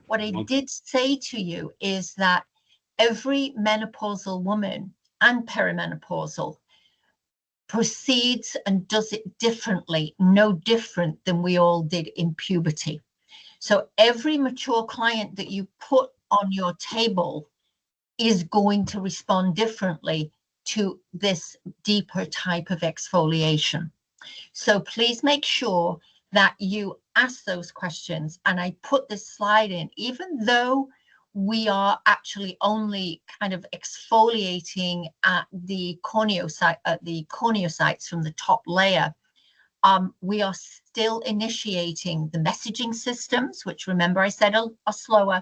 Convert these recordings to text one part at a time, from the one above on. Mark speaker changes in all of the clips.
Speaker 1: What I did say to you is that every menopausal woman and perimenopausal proceeds and does it differently, no different than we all did in puberty. So every mature client that you put on your table is going to respond differently to this deeper type of exfoliation. So please make sure that you ask those questions. And I put this slide in, even though we are actually only kind of exfoliating at the corneocytes from the top layer. We are still initiating the messaging systems, which remember I said are slower,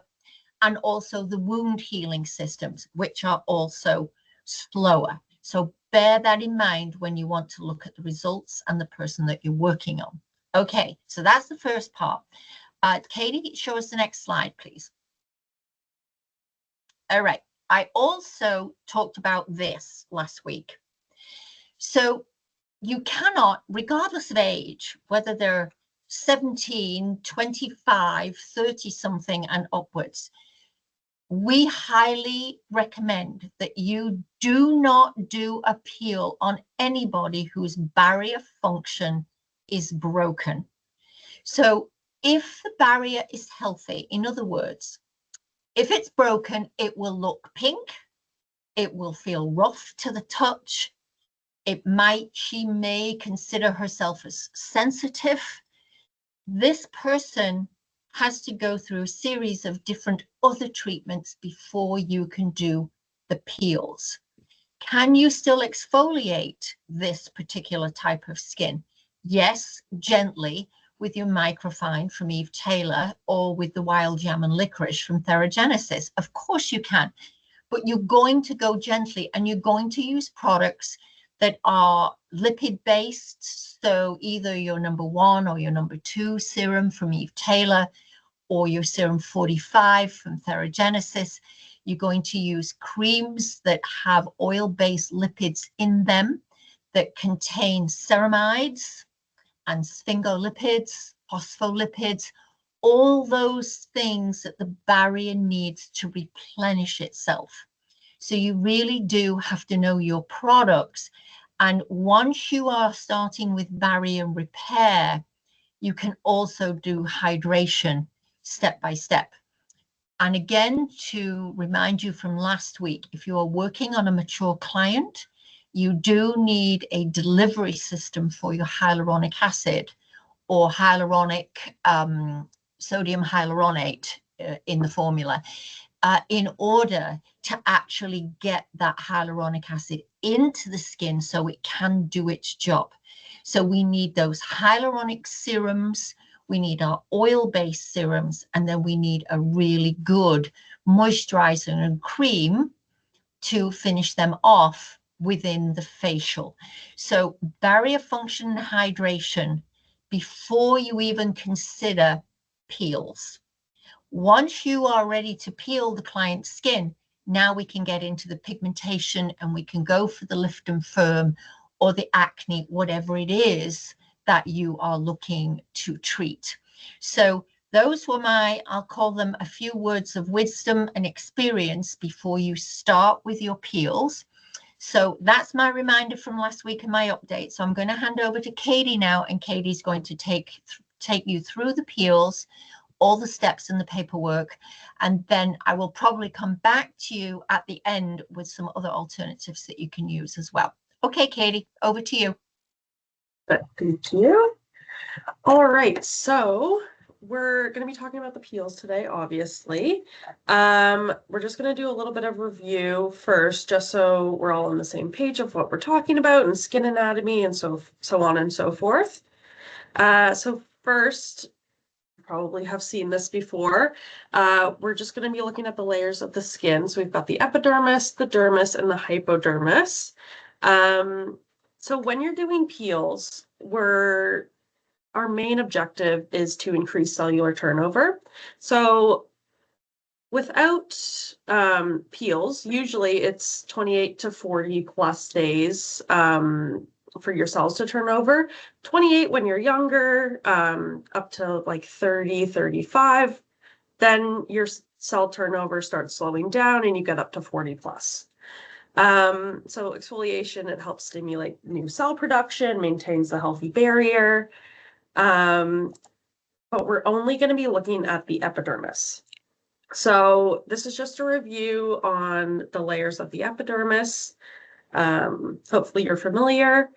Speaker 1: and also the wound healing systems, which are also slower. So bear that in mind when you want to look at the results and the person that you're working on. Okay, so that's the first part. Katie, show us the next slide, please. All right, I also talked about this last week. So you cannot, regardless of age, whether they're 17, 25, 30 something and upwards, we highly recommend that you do not do a peel on anybody whose barrier function is broken. So if the barrier is healthy, in other words, if it's broken, it will look pink, it will feel rough to the touch, she may consider herself as sensitive. This person has to go through a series of different other treatments before you can do the peels. Can you still exfoliate this particular type of skin? Yes, gently with your microfine from Eve Taylor or with the wild jam and licorice from TheraGenesis. Of course you can, but you're going to go gently and you're going to use products that are lipid based. So either your number 1 or your number 2 serum from Eve Taylor or your serum 45 from TheraGenesis. You're going to use creams that have oil-based lipids in them that contain ceramides and sphingolipids, phospholipids, all those things that the barrier needs to replenish itself. So you really do have to know your products. And once you are starting with barrier repair, you can also do hydration step by step. And again, to remind you from last week, if you are working on a mature client, you do need a delivery system for your hyaluronic acid or hyaluronic sodium hyaluronate in the formula in order to actually get that hyaluronic acid into the skin so it can do its job. So we need those hyaluronic serums, we need our oil-based serums, and then we need a really good moisturizer and cream to finish them off within the facial. So barrier function and hydration before you even consider peels. Once you are ready to peel the client's skin, now we can get into the pigmentation and we can go for the lift and firm or the acne, whatever it is that you are looking to treat. So those were I'll call them a few words of wisdom and experience before you start with your peels. So that's my reminder from last week and my update. So I'm going to hand over to Katie now, and Katie's going to take you through the peels, all the steps in the paperwork, and then I will probably come back to you at the end with some other alternatives that you can use as well. Okay, Katie, over to you.
Speaker 2: Thank you. All right, so we're going to be talking about the peels today, obviously. We're just going to do a little bit of review first, just so we're all on the same page of what we're talking about and skin anatomy and so on and so forth. So first, you probably have seen this before. We're just going to be looking at the layers of the skin. So we've got the epidermis, the dermis, and the hypodermis. So when you're doing peels, our main objective is to increase cellular turnover. So without peels, usually it's 28 to 40 plus days for your cells to turn over. 28 when you're younger, up to like 30, 35 then your cell turnover starts slowing down and you get up to 40 plus. So exfoliation, it helps stimulate new cell production, maintains the healthy barrier. But we're only going to be looking at the epidermis. So this is just a review on the layers of the epidermis. Hopefully you're familiar.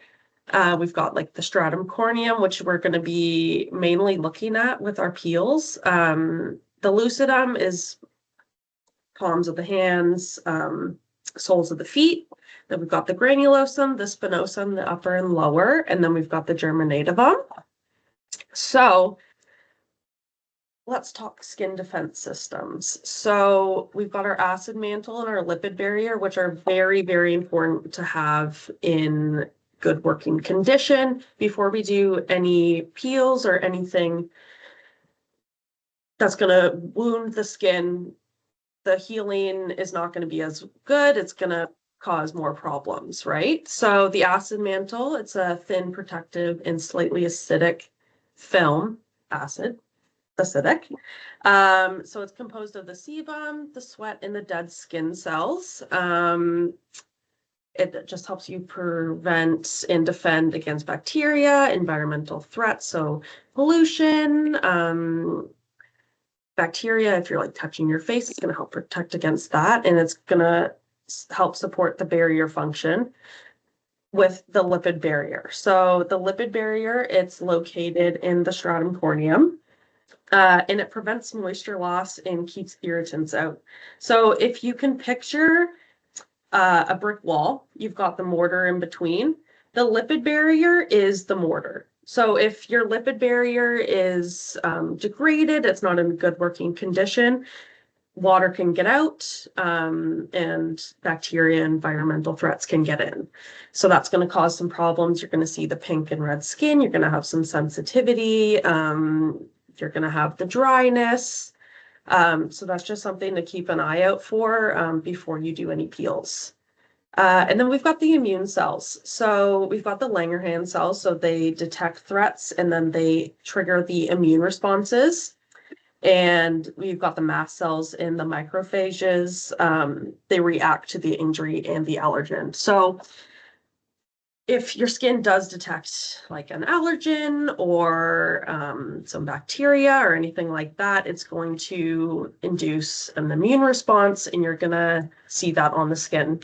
Speaker 2: We've got like the stratum corneum, which we're going to be mainly looking at with our peels. The lucidum is palms of the hands, soles of the feet. Then we've got the granulosum, the spinosum, the upper and lower, and then we've got the germinativum. So let's talk skin defense systems. So we've got our acid mantle and our lipid barrier, which are very, very important to have in good working condition before we do any peels or anything that's going to wound the skin. The healing is not going to be as good. It's going to cause more problems, right? So the acid mantle, it's a thin, protective, and slightly acidic film, acidic. So it's composed of the sebum, the sweat, and the dead skin cells. It just helps you prevent and defend against bacteria, environmental threats, so pollution, bacteria. If you're like touching your face, it's going to help protect against that, and it's going to help support the barrier function with the lipid barrier. So the lipid barrier, it's located in the stratum corneum. And it prevents moisture loss and keeps irritants out. So if you can picture a brick wall, you've got the mortar in between. The lipid barrier is the mortar. So if your lipid barrier is degraded, it's not in good working condition, water can get out and bacteria, environmental threats can get in. So that's going to cause some problems. You're going to see the pink and red skin. You're going to have some sensitivity. You're going to have the dryness. So that's just something to keep an eye out for before you do any peels. And then we've got the immune cells. So we've got the Langerhans cells. So they detect threats and then they trigger the immune responses. And we've got the mast cells in the macrophages. They react to the injury and the allergen. So if your skin does detect like an allergen or some bacteria or anything like that, it's going to induce an immune response and you're going to see that on the skin.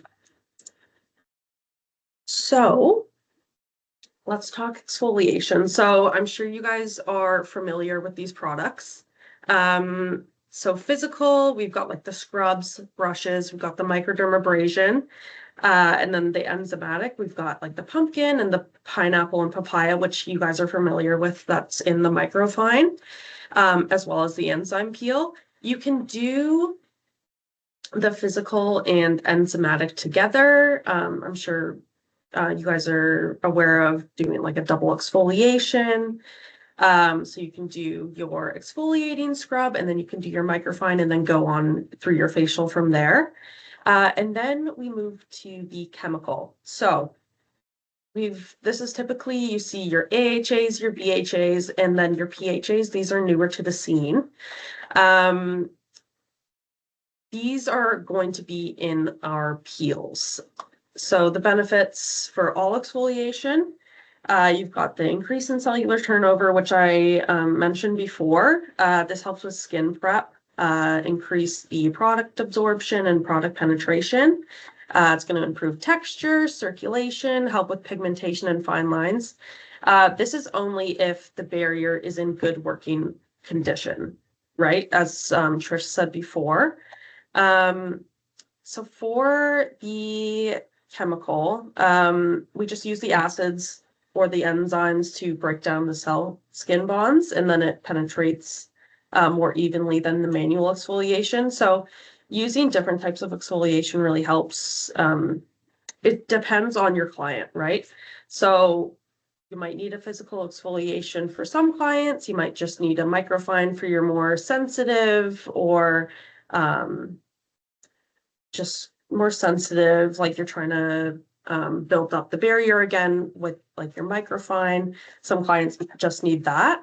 Speaker 2: So let's talk exfoliation. So I'm sure you guys are familiar with these products. So physical, we've got like the scrubs, brushes, we've got the microdermabrasion. And then the enzymatic, we've got like the pumpkin and the pineapple and papaya, which you guys are familiar with. That's in the microfine, as well as the enzyme peel. You can do the physical and enzymatic together. I'm sure you guys are aware of doing like a double exfoliation. So you can do your exfoliating scrub and then you can do your microfine and then go on through your facial from there. And then we move to the chemical. So this is typically, you see your AHAs, your BHAs, and then your PHAs. These are newer to the scene. These are going to be in our peels. So the benefits for all exfoliation, you've got the increase in cellular turnover, which I mentioned before. This helps with skin prep. Increase the product absorption and product penetration. It's going to improve texture, circulation, help with pigmentation and fine lines. This is only if the barrier is in good working condition, right? As Trish said before. So for the chemical, we just use the acids or the enzymes to break down the cell skin bonds, and then it penetrates more evenly than the manual exfoliation. So using different types of exfoliation really helps. It depends on your client, right? So you might need a physical exfoliation for some clients. You might just need a microfine for your more sensitive or just more sensitive, like you're trying to build up the barrier again with like your microfine. Some clients just need that.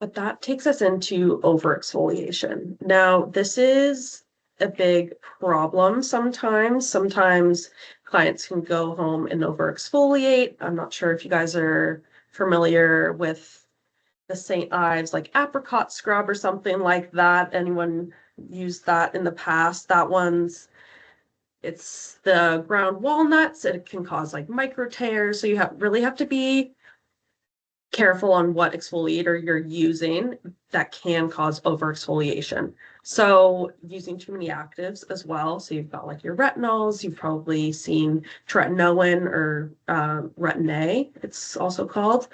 Speaker 2: But that takes us into overexfoliation. Now, this is a big problem sometimes. Sometimes clients can go home and overexfoliate. I'm not sure if you guys are familiar with the St. Ives, like apricot scrub or something like that. Anyone used that in the past? It's the ground walnuts. It can cause like micro tears. So you really have to be careful on what exfoliator you're using that can cause overexfoliation. So using too many actives as well. So you've got like your retinols, you've probably seen tretinoin or retin-A, it's also called.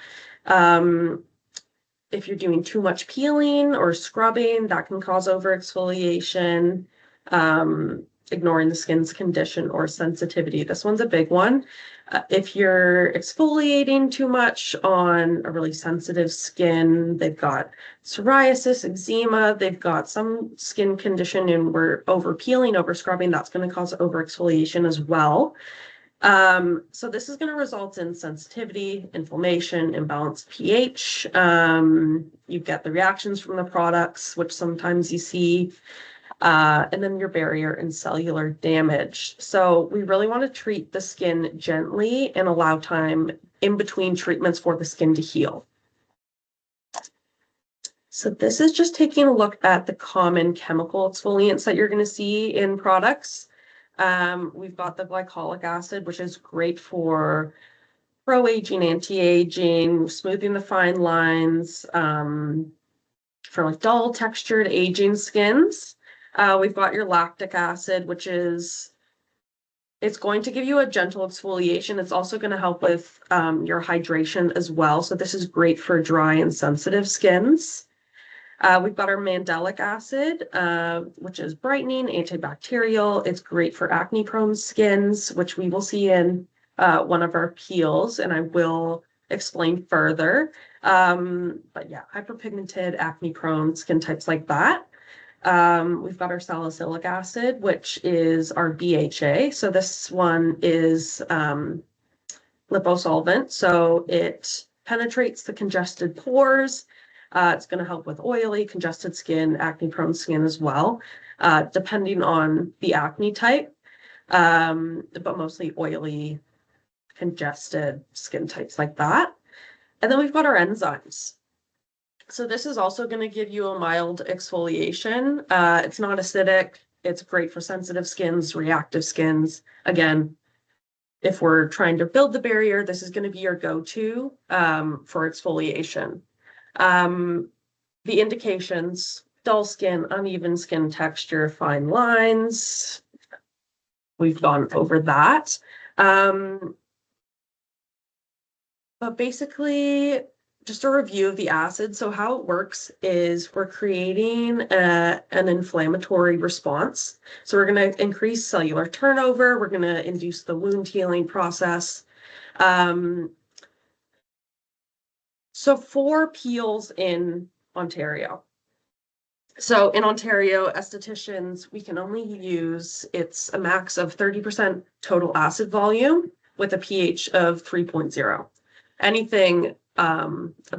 Speaker 2: If you're doing too much peeling or scrubbing, that can cause overexfoliation. Ignoring the skin's condition or sensitivity. This one's a big one. If you're exfoliating too much on a really sensitive skin, they've got psoriasis, eczema, they've got some skin condition and we're over peeling, over scrubbing, that's going to cause overexfoliation as well. So this is going to result in sensitivity, inflammation, imbalanced pH. You get the reactions from the products, which sometimes you see. And then your barrier and cellular damage. So we really want to treat the skin gently and allow time in between treatments for the skin to heal. So this is just taking a look at the common chemical exfoliants that you're going to see in products. We've got the glycolic acid, which is great for pro-aging, anti-aging, smoothing the fine lines, for like dull textured aging skins. We've got your lactic acid, which it's going to give you a gentle exfoliation. It's also going to help with your hydration as well. So this is great for dry and sensitive skins. We've got our mandelic acid, which is brightening, antibacterial. It's great for acne-prone skins, which we will see in one of our peels, and I will explain further. But yeah, hyperpigmented, acne-prone skin types like that. We've got our salicylic acid, which is our BHA. So this one is liposolvent. So it penetrates the congested pores. It's going to help with oily, congested skin, acne-prone skin as well, depending on the acne type, but mostly oily, congested skin types like that. And then we've got our enzymes. So this is also going to give you a mild exfoliation. It's not acidic. It's great for sensitive skins, reactive skins. Again, if we're trying to build the barrier, this is going to be your go-to for exfoliation. The indications: dull skin, uneven skin texture, fine lines. We've gone over that. But basically, just a review of the acid. So how it works is we're creating an inflammatory response. So we're going to increase cellular turnover. We're going to induce the wound healing process. So for peels in Ontario. So in Ontario, estheticians, we can only use, it's a max of 30% total acid volume with a pH of 3.0. Anything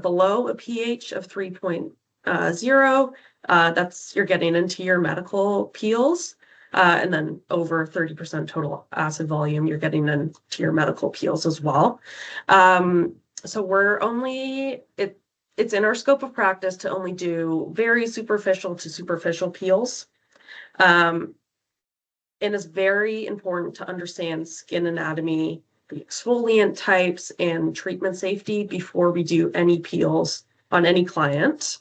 Speaker 2: below a pH of 3.0, that's you're getting into your medical peels. And then over 30% total acid volume, you're getting into your medical peels as well. So we're only, it's in our scope of practice to only do very superficial to superficial peels. And it's very important to understand skin anatomy, the exfoliant types, and treatment safety before we do any peels on any client.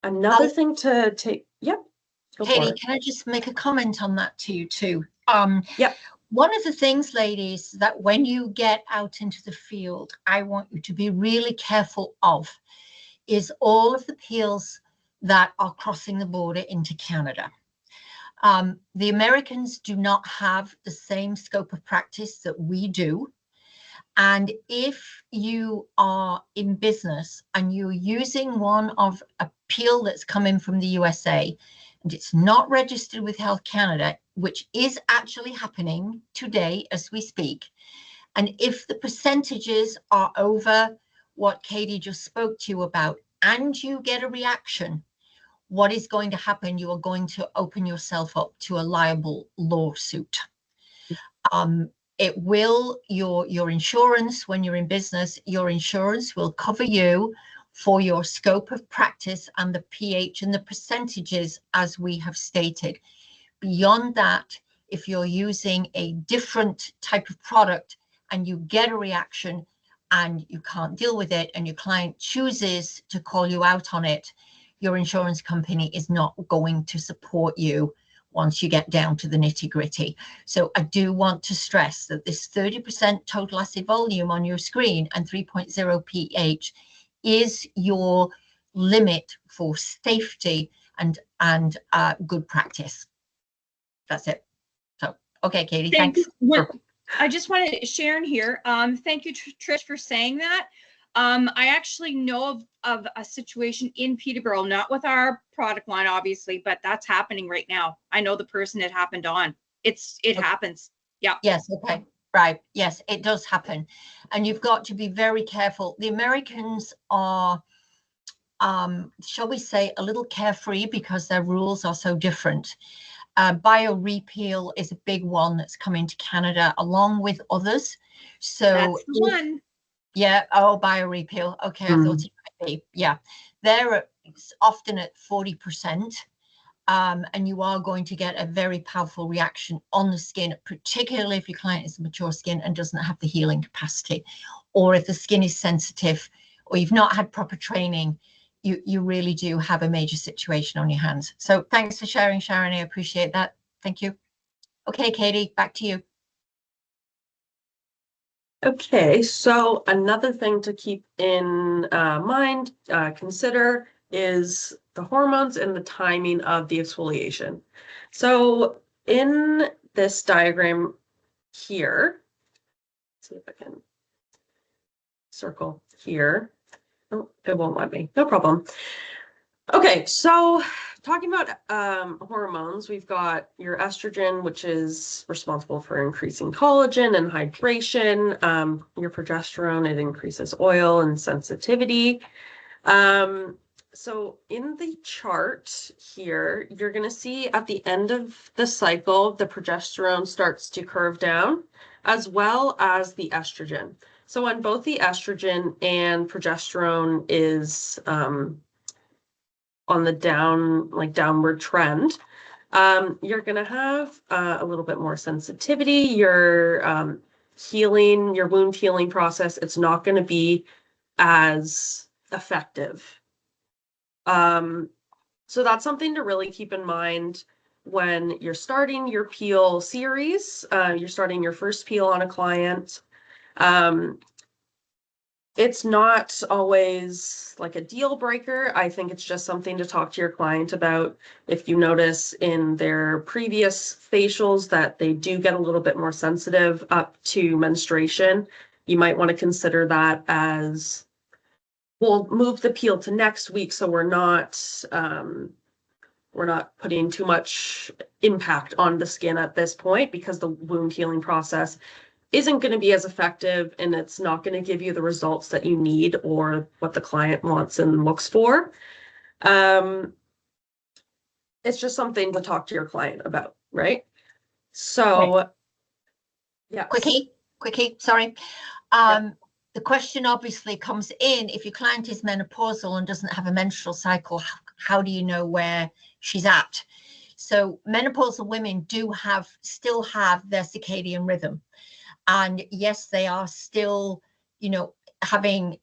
Speaker 2: Another thing to take, yep.
Speaker 1: Katie, can I just make a comment on that to you too?
Speaker 2: Yep.
Speaker 1: One of the things, ladies, that when you get out into the field, I want you to be really careful of is all of the peels that are crossing the border into Canada. The Americans do not have the same scope of practice that we do. And if you are in business and you're using one of a peel that's coming from the USA and it's not registered with Health Canada, which is actually happening today as we speak, and if the percentages are over what Katie just spoke to you about, and you get a reaction, what is going to happen? You are going to open yourself up to a liable lawsuit. It will, your insurance, when you're in business, your insurance will cover you for your scope of practice and the pH and the percentages as we have stated. Beyond that, if you're using a different type of product and you get a reaction and you can't deal with it and your client chooses to call you out on it, your insurance company is not going to support you once you get down to the nitty-gritty. So I do want to stress that this 30% total acid volume on your screen and 3.0 pH is your limit for safety and good practice. That's it. So, okay, Katie, thanks.
Speaker 3: I just wanted to, Sharon here. Thank you, Trish, for saying that. I actually know of a situation in Peterborough, not with our product line, obviously, but that's happening right now. I know the person it happened on. It happens. Yeah.
Speaker 1: Yes. Okay. Right. Yes, it does happen. And you've got to be very careful. The Americans are, shall we say, a little carefree because their rules are so different. Bio-repeal is a big one that's coming to Canada along with others. So
Speaker 3: that's the one.
Speaker 1: Yeah. Oh, bio-repeal. Okay. I thought it might be. Yeah. They're often at 40%. And you are going to get a very powerful reaction on the skin, particularly if your client is mature skin and doesn't have the healing capacity, or if the skin is sensitive, or you've not had proper training, you really do have a major situation on your hands. So thanks for sharing, Sharon. I appreciate that. Thank you. Okay, Katie, back to you.
Speaker 2: Okay, so another thing to keep in mind, consider is the hormones and the timing of the exfoliation. So in this diagram here, let's see if I can circle here. Oh, it won't let me. No problem. Okay, so talking about hormones, we've got your estrogen, which is responsible for increasing collagen and hydration. Your progesterone, it increases oil and sensitivity. So in the chart here, you're going to see at the end of the cycle, the progesterone starts to curve down, as well as the estrogen. So on both the estrogen and progesterone is on the downward trend, you're going to have a little bit more sensitivity. Your healing, your wound healing process, it's not going to be as effective. So that's something to really keep in mind when you're starting your peel series. You're starting your first peel on a client. It's not always like a deal breaker. I think it's just something to talk to your client about. If you notice in their previous facials that they do get a little bit more sensitive up to menstruation, you might want to consider that as, we'll move the peel to next week so we're not putting too much impact on the skin at this point, because the wound healing process isn't going to be as effective and it's not going to give you the results that you need or what the client wants and looks for. It's just something to talk to your client about, right? So, right. Yeah.
Speaker 1: Quickie, sorry. The question obviously comes in, if your client is menopausal and doesn't have a menstrual cycle, how do you know where she's at? So menopausal women still have their circadian rhythm. And yes, they are still, having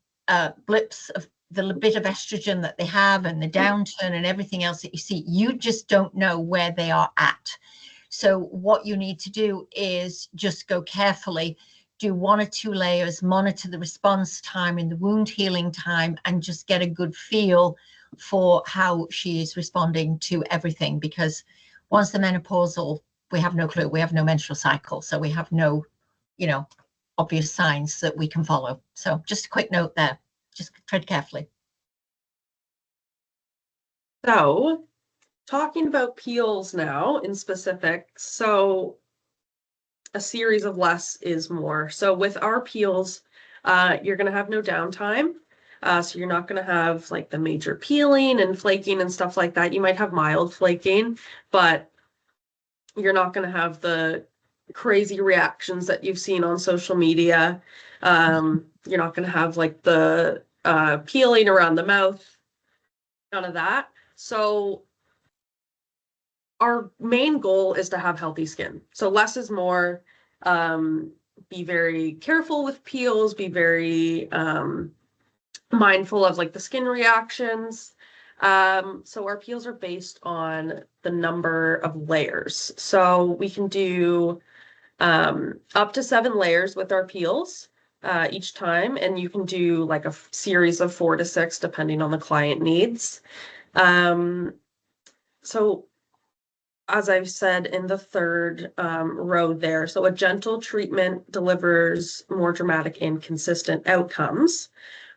Speaker 1: blips of the bit of estrogen that they have and the downturn and everything else that you see. You just don't know where they are at. So what you need to do is just go carefully, do 1 or 2 layers, monitor the response time and the wound healing time, and just get a good feel for how she is responding to everything. Because once the menopausal, we have no clue. We have no menstrual cycle. So we have no obvious signs that we can follow. So just a quick note there, just tread carefully.
Speaker 2: So talking about peels now in specific, so a series of less is more. So with our peels, you're going to have no downtime. So you're not going to have like the major peeling and flaking and stuff like that. You might have mild flaking, but you're not going to have the crazy reactions that you've seen on social media. You're not going to have like the peeling around the mouth, none of that. So our main goal is to have healthy skin. So less is more. Be very careful with peels, be very mindful of like the skin reactions. So our peels are based on the number of layers. So we can do up to 7 layers with our peels each time, and you can do like a series of 4 to 6 depending on the client needs. So as I've said in the third row there, so a gentle treatment delivers more dramatic and consistent outcomes.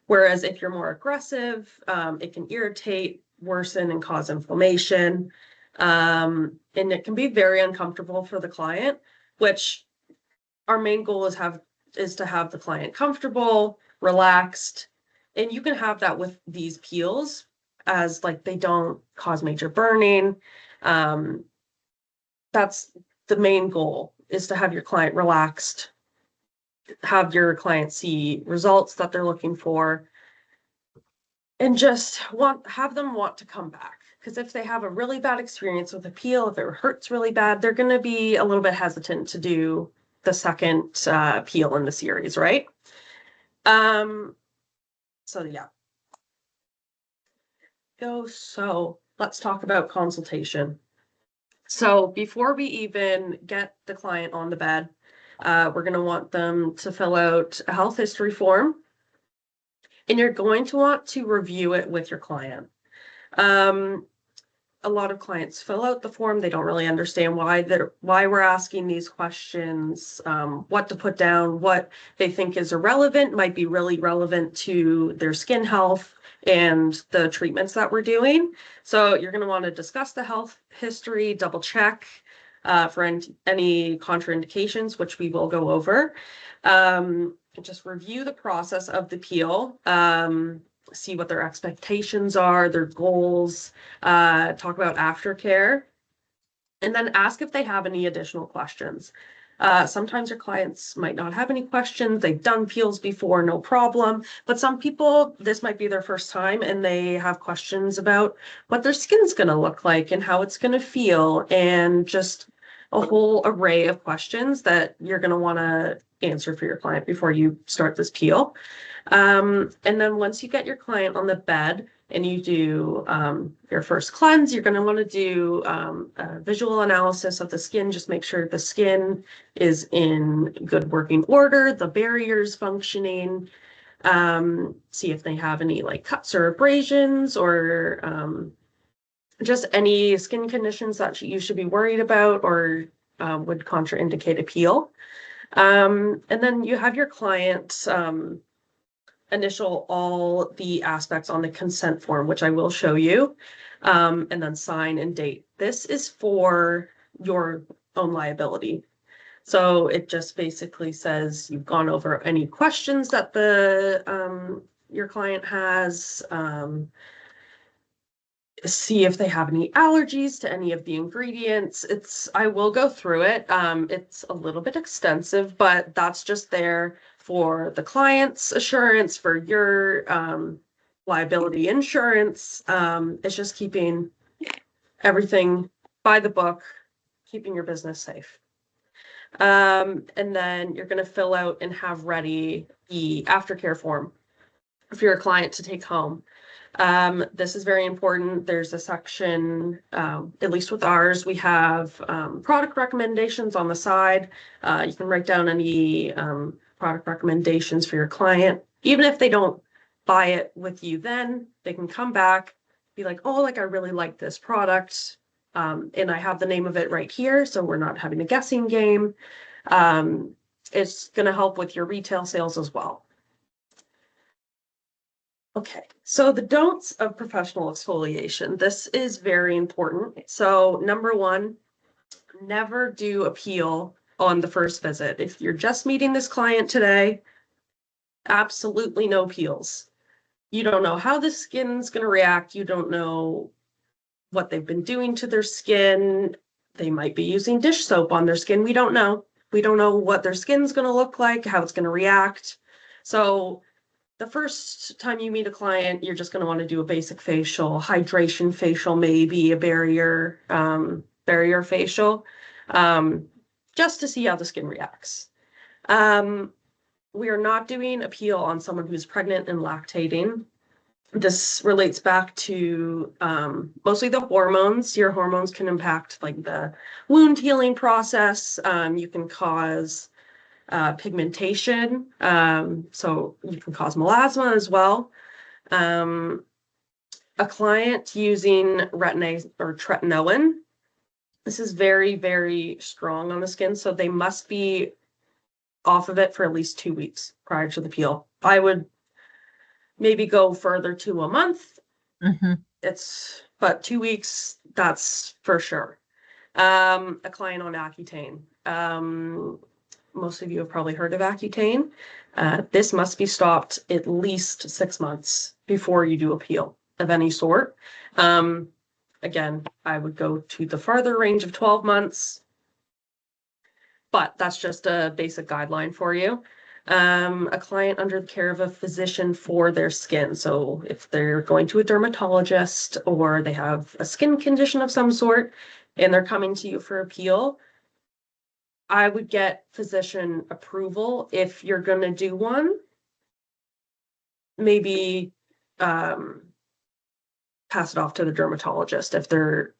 Speaker 2: Whereas if you're more aggressive, it can irritate, worsen, and cause inflammation. And it can be very uncomfortable for the client, which our main goal is to have the client comfortable, relaxed. And you can have that with these peels as like they don't cause major burning. That's the main goal, is to have your client relaxed, have your client see results that they're looking for, and just have them want to come back. Because if they have a really bad experience with a peel, if it hurts really bad, they're going to be a little bit hesitant to do the second peel in the series, right? So yeah. So let's talk about consultation. So before we even get the client on the bed, we're going to want them to fill out a health history form, and you're going to want to review it with your client. A lot of clients fill out the form. They don't really understand why we're asking these questions, what to put down, what they think is irrelevant might be really relevant to their skin health and the treatments that we're doing. So you're going to want to discuss the health history, double check for any contraindications, which we will go over. Just review the process of the peel. See what their expectations are, their goals, talk about aftercare, and then ask if they have any additional questions. Sometimes your clients might not have any questions. They've done peels before, no problem. But some people, this might be their first time and they have questions about what their skin's going to look like and how it's going to feel, and just a whole array of questions that you're going to want to answer for your client before you start this peel. And then once you get your client on the bed and you do your first cleanse, you're going to want to do a visual analysis of the skin. Just make sure the skin is in good working order, the barrier's functioning, see if they have any like cuts or abrasions or just any skin conditions that you should be worried about or would contraindicate a peel. And then you have your client initial all the aspects on the consent form, which I will show you, and then sign and date. This is for your own liability. So it just basically says you've gone over any questions that your client has, see if they have any allergies to any of the ingredients. I will go through it. It's a little bit extensive, but that's just there for the client's assurance, for your liability insurance. It's just keeping everything by the book, keeping your business safe. And then you're going to fill out and have ready the aftercare form for your client to take home. This is very important. There's a section, at least with ours, we have product recommendations on the side. You can write down any product recommendations for your client. Even if they don't buy it with you then, they can come back, be like, oh, like I really like this product. And I have the name of it right here, so we're not having a guessing game. It's going to help with your retail sales as well. Okay, so the don'ts of professional exfoliation. This is very important. So number one, never do a peel on the first visit. If you're just meeting this client today, absolutely no peels. you don't know how the skin's going to react. You don't know what they've been doing to their skin. They might be using dish soap on their skin. We don't know. We don't know what their skin's going to look like, how it's going to react. So the first time you meet a client, you're just going to want to do a basic facial, hydration facial, maybe a barrier facial, just to see how the skin reacts. We are not doing a peel on someone who's pregnant and lactating. This relates back to mostly the hormones. Your hormones can impact like the wound healing process. You can cause pigmentation. So you can cause melasma as well. A client using retin-A or tretinoin. This is very, very strong on the skin. So they must be off of it for at least 2 weeks prior to the peel. I would maybe go further to a month. But 2 weeks, that's for sure. A client on Accutane. Most of you have probably heard of Accutane. This must be stopped at least 6 months before you do a peel of any sort. Again, I would go to the farther range of 12 months, but that's just a basic guideline for you. A client under the care of a physician for their skin. So if they're going to a dermatologist or they have a skin condition of some sort and they're coming to you for a peel, I would get physician approval. If you're going to do one, maybe pass it off to the dermatologist if they're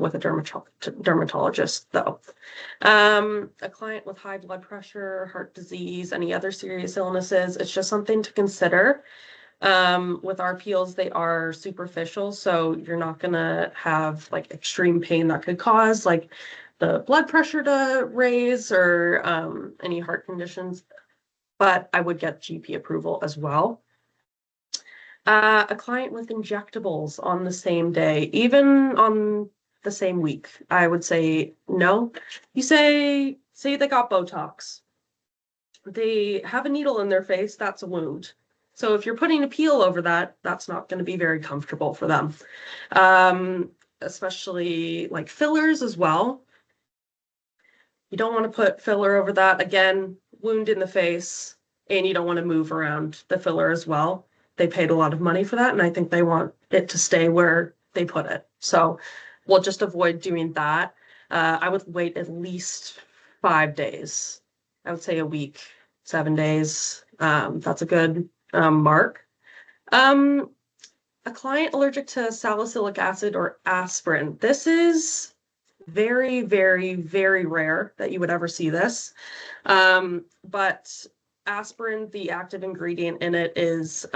Speaker 2: with a dermatologist, though. A client with high blood pressure, heart disease, any other serious illnesses, it's just something to consider. With our peels, they are superficial, so you're not gonna have like extreme pain that could cause like the blood pressure to raise or any heart conditions, but I would get GP approval as well. A client with injectables on the same day, even on the same week, I would say no. You say they got Botox. They have a needle in their face, that's a wound. So if you're putting a peel over that, that's not going to be very comfortable for them. Especially like fillers as well. You don't want to put filler over that. Again, wound in the face, and you don't want to move around the filler as well. They paid a lot of money for that, and I think they want it to stay where they put it. So we'll just avoid doing that. I would wait at least 5 days. I would say a week, 7 days. That's a good mark. A client allergic to salicylic acid or aspirin. This is very, very, very rare that you would ever see this. But aspirin, the active ingredient in it is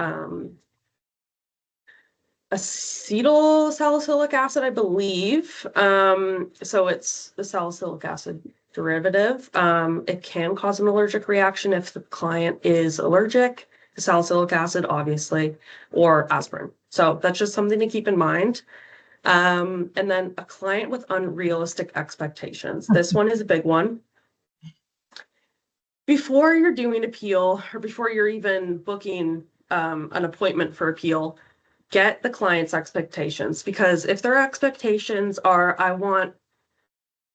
Speaker 2: acetyl salicylic acid, I believe. So it's the salicylic acid derivative. It can cause an allergic reaction if the client is allergic to salicylic acid, obviously, or aspirin. So that's just something to keep in mind. And then a client with unrealistic expectations. This one is a big one. Before you're doing a peel or before you're even booking an appointment for a peel, get the client's expectations, because if their expectations are, I want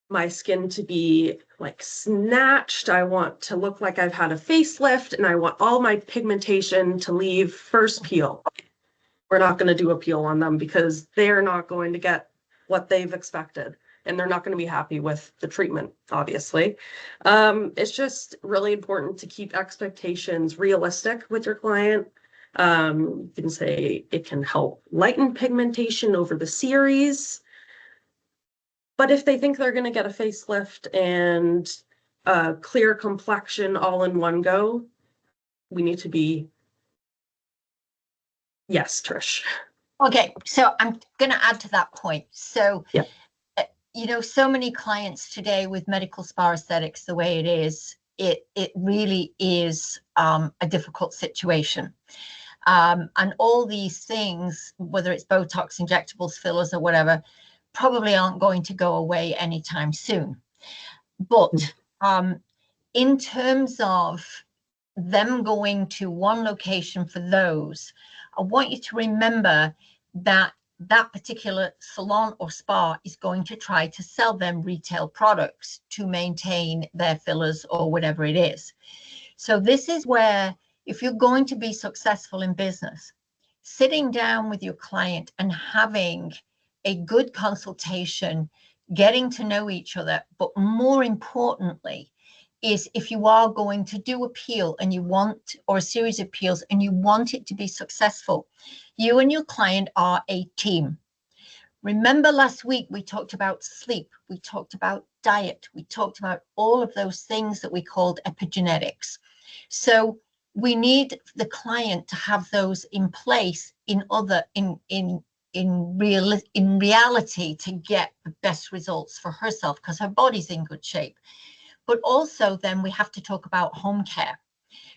Speaker 2: my skin to be like snatched, I want to look like I've had a facelift, and I want all my pigmentation to leave first peel, we're not going to do a peel on them because they're not going to get what they've expected. And they're not going to be happy with the treatment, obviously. It's just really important to keep expectations realistic with your client. You can say it can help lighten pigmentation over the series. But if they think they're going to get a facelift and a clear complexion all in one go, we need to be, yes, Trish.
Speaker 1: Okay, so I'm going to add to that point. So,
Speaker 2: yeah.
Speaker 1: You know, so many clients today with medical spa aesthetics, the way it is, it really is a difficult situation. And all these things, whether it's Botox, injectables, fillers, or whatever, probably aren't going to go away anytime soon. But in terms of them going to one location for those, I want you to remember that that particular salon or spa is going to try to sell them retail products to maintain their fillers or whatever it is. So this is where, if you're going to be successful in business, sitting down with your client and having a good consultation, getting to know each other, but more importantly, is if you are going to do a peel and you want, or a series of peels, and you want it to be successful, you and your client are a team. Remember last week we talked about sleep, we talked about diet, we talked about all of those things that we called epigenetics. So we need the client to have those in place in reality to get the best results for herself, because her body's in good shape. But also then we have to talk about home care.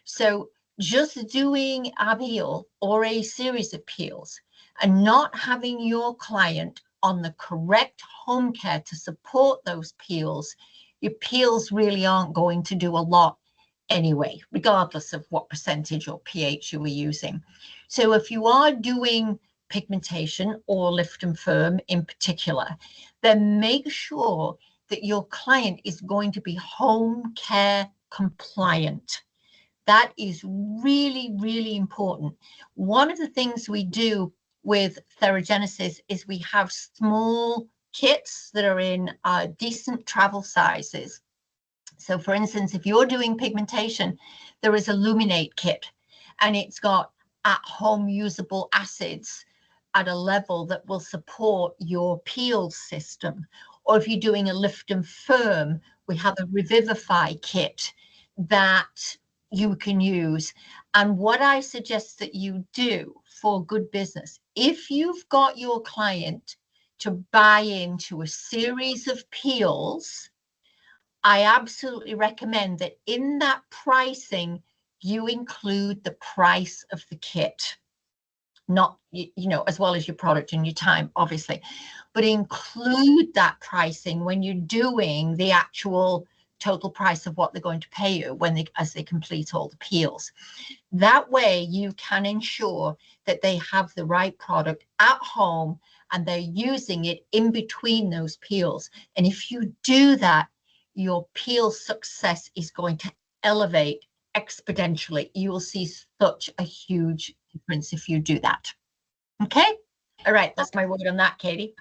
Speaker 1: So just doing a peel or a series of peels and not having your client on the correct home care to support those peels, your peels really aren't going to do a lot anyway, regardless of what percentage or pH you were using. So if you are doing pigmentation or lift and firm in particular, then make sure that your client is going to be home care compliant. That is really, really important. One of the things we do with TheraGenesis is we have small kits that are in decent travel sizes. So for instance, if you're doing pigmentation, there is a Luminate kit, and it's got at-home usable acids at a level that will support your peel system. Or if you're doing a lift and firm, we have a Revivify kit that you can use. And what I suggest that you do for good business, if you've got your client to buy into a series of peels, I absolutely recommend that in that pricing, you include the price of the kit. Not, as well as your product and your time, obviously, but include that pricing when you're doing the actual total price of what they're going to pay you as they complete all the peels. That way you can ensure that they have the right product at home and they're using it in between those peels. And if you do that, your peel success is going to elevate exponentially. You will see such a huge difference if you do that. Okay. All right. That's my word on that, Katie.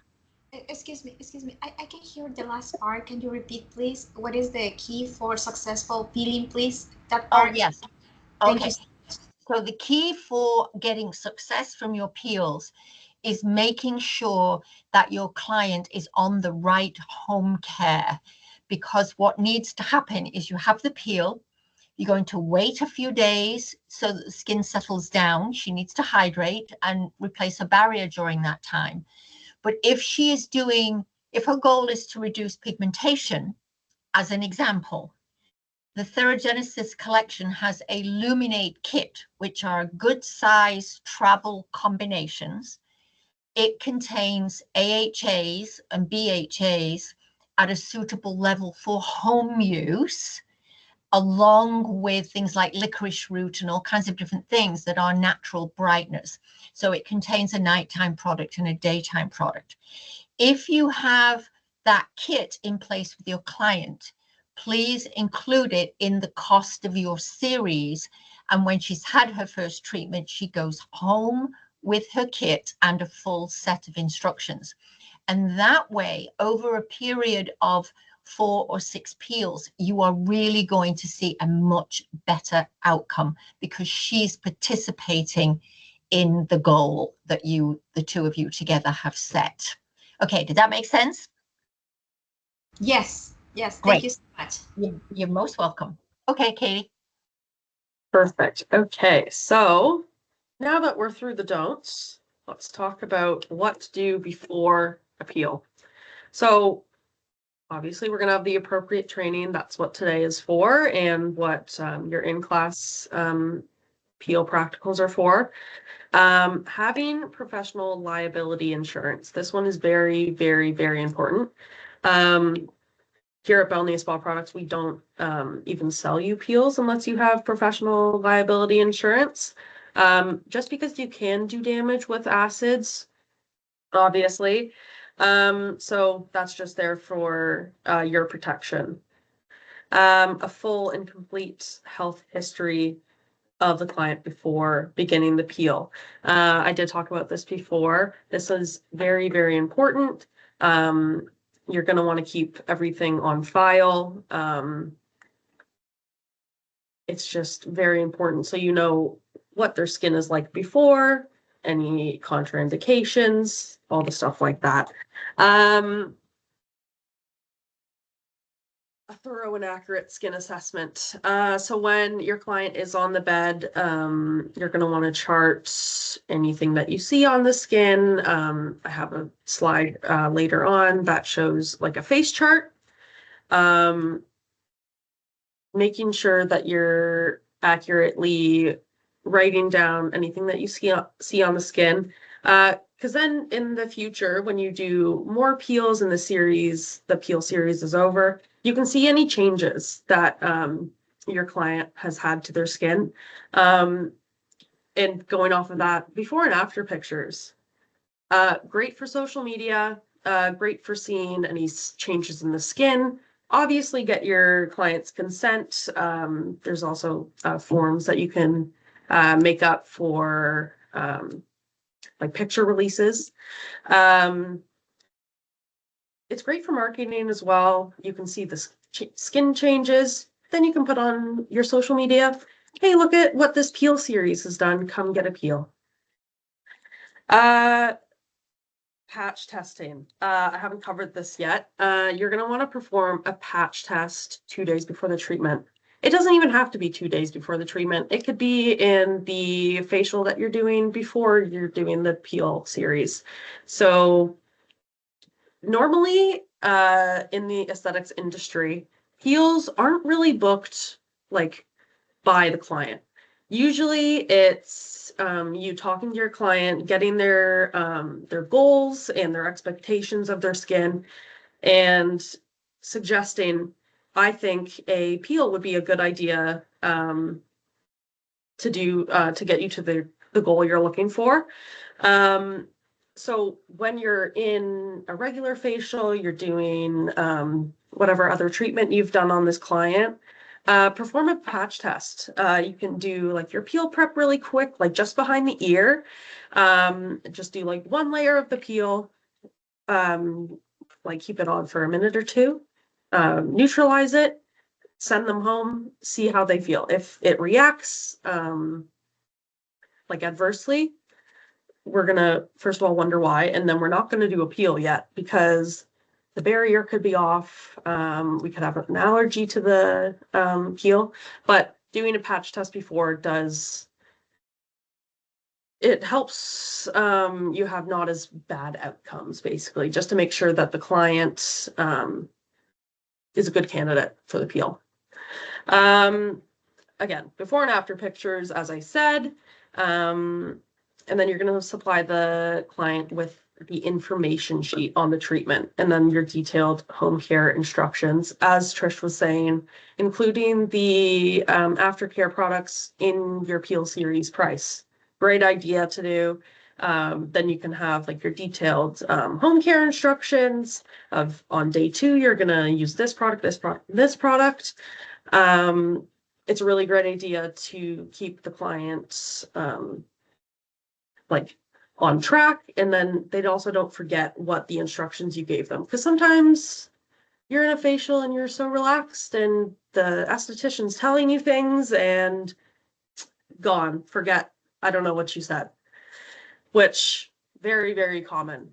Speaker 4: Excuse me. I can hear the last part. Can you repeat, please? What is the key for successful peeling, please? That part.
Speaker 1: Oh, yes.
Speaker 4: Thank
Speaker 1: Okay.
Speaker 4: you.
Speaker 1: So the key for getting success from your peels is making sure that your client is on the right home care, because what needs to happen is you have the peel. You're going to wait a few days so that the skin settles down. She needs to hydrate and replace a barrier during that time. But if her goal is to reduce pigmentation, as an example, the TheraGenesis collection has a Luminate kit, which are good size travel combinations. It contains AHAs and BHAs at a suitable level for home use, along with things like licorice root and all kinds of different things that are natural brighteners. So it contains a nighttime product and a daytime product. If you have that kit in place with your client, please include it in the cost of your series. And when she's had her first treatment, she goes home with her kit and a full set of instructions. And that way, over a period of 4 or 6 peels, you are really going to see a much better outcome, because she's participating in the goal that the two of you together have set. Okay, did that make sense?
Speaker 4: Yes. Thank
Speaker 1: Great.
Speaker 4: you so much.
Speaker 1: You're most welcome. Okay, Katie.
Speaker 2: Perfect. Okay, so now that we're through the don'ts, let's talk about what to do before a peel. So obviously we're going to have the appropriate training. That's what today is for, and what your in-class peel practicals are for. Having professional liability insurance. This one is very, very, very important. Here at Balnea Spa Products, we don't even sell you peels unless you have professional liability insurance. just because you can do damage with acids, obviously. So that's just there for your protection. A full and complete health history of the client before beginning the peel. I did talk about this before. This is very, very important. You're going to want to keep everything on file. It's just very important so you know what their skin is like before, any contraindications, all the stuff like that. A thorough and accurate skin assessment. So when your client is on the bed, you're going to want to chart anything that you see on the skin. I have a slide later on that shows like a face chart. Making sure that you're accurately writing down anything that you see on the skin. Because then in the future, when you do more peels in the series, the peel series is over, you can see any changes that your client has had to their skin. And going off of that, before and after pictures. Great for social media, great for seeing any changes in the skin. Obviously, get your client's consent. There's also forms that you can make up for like picture releases. It's great for marketing as well. You can see the skin changes. Then you can put on your social media. Hey, look at what this peel series has done. Come get a peel. Patch testing. I haven't covered this yet. You're going to want to perform a patch test 2 days before the treatment. It doesn't even have to be 2 days before the treatment. It could be in the facial that you're doing before you're doing the peel series. So normally in the aesthetics industry, peels aren't really booked like by the client. Usually it's you talking to your client, getting their goals and their expectations of their skin, and suggesting, I think a peel would be a good idea to do to get you to the goal you're looking for. So when you're in a regular facial, you're doing whatever other treatment you've done on this client, perform a patch test. You can do like your peel prep really quick, like just behind the ear. Just do like one layer of the peel, like keep it on for a minute or two, neutralize it, send them home, see how they feel. If it reacts like adversely, we're gonna first of all wonder why, and then we're not gonna do a peel yet because the barrier could be off. We could have an allergy to the peel, but doing a patch test before it helps you have not as bad outcomes, basically, just to make sure that the client is a good candidate for the peel. Again, before and after pictures, as I said, and then you're going to supply the client with the information sheet on the treatment, and then your detailed home care instructions, as Trish was saying, including the aftercare products in your peel series price. Great idea to do. Then you can have like your detailed home care instructions of on day 2, you're going to use this product, this product, this product. It's a really great idea to keep the clients like on track, and then they also don't forget what the instructions you gave them, because sometimes you're in a facial and you're so relaxed and the esthetician's telling you things and gone, forget, I don't know what you said, which very, very common.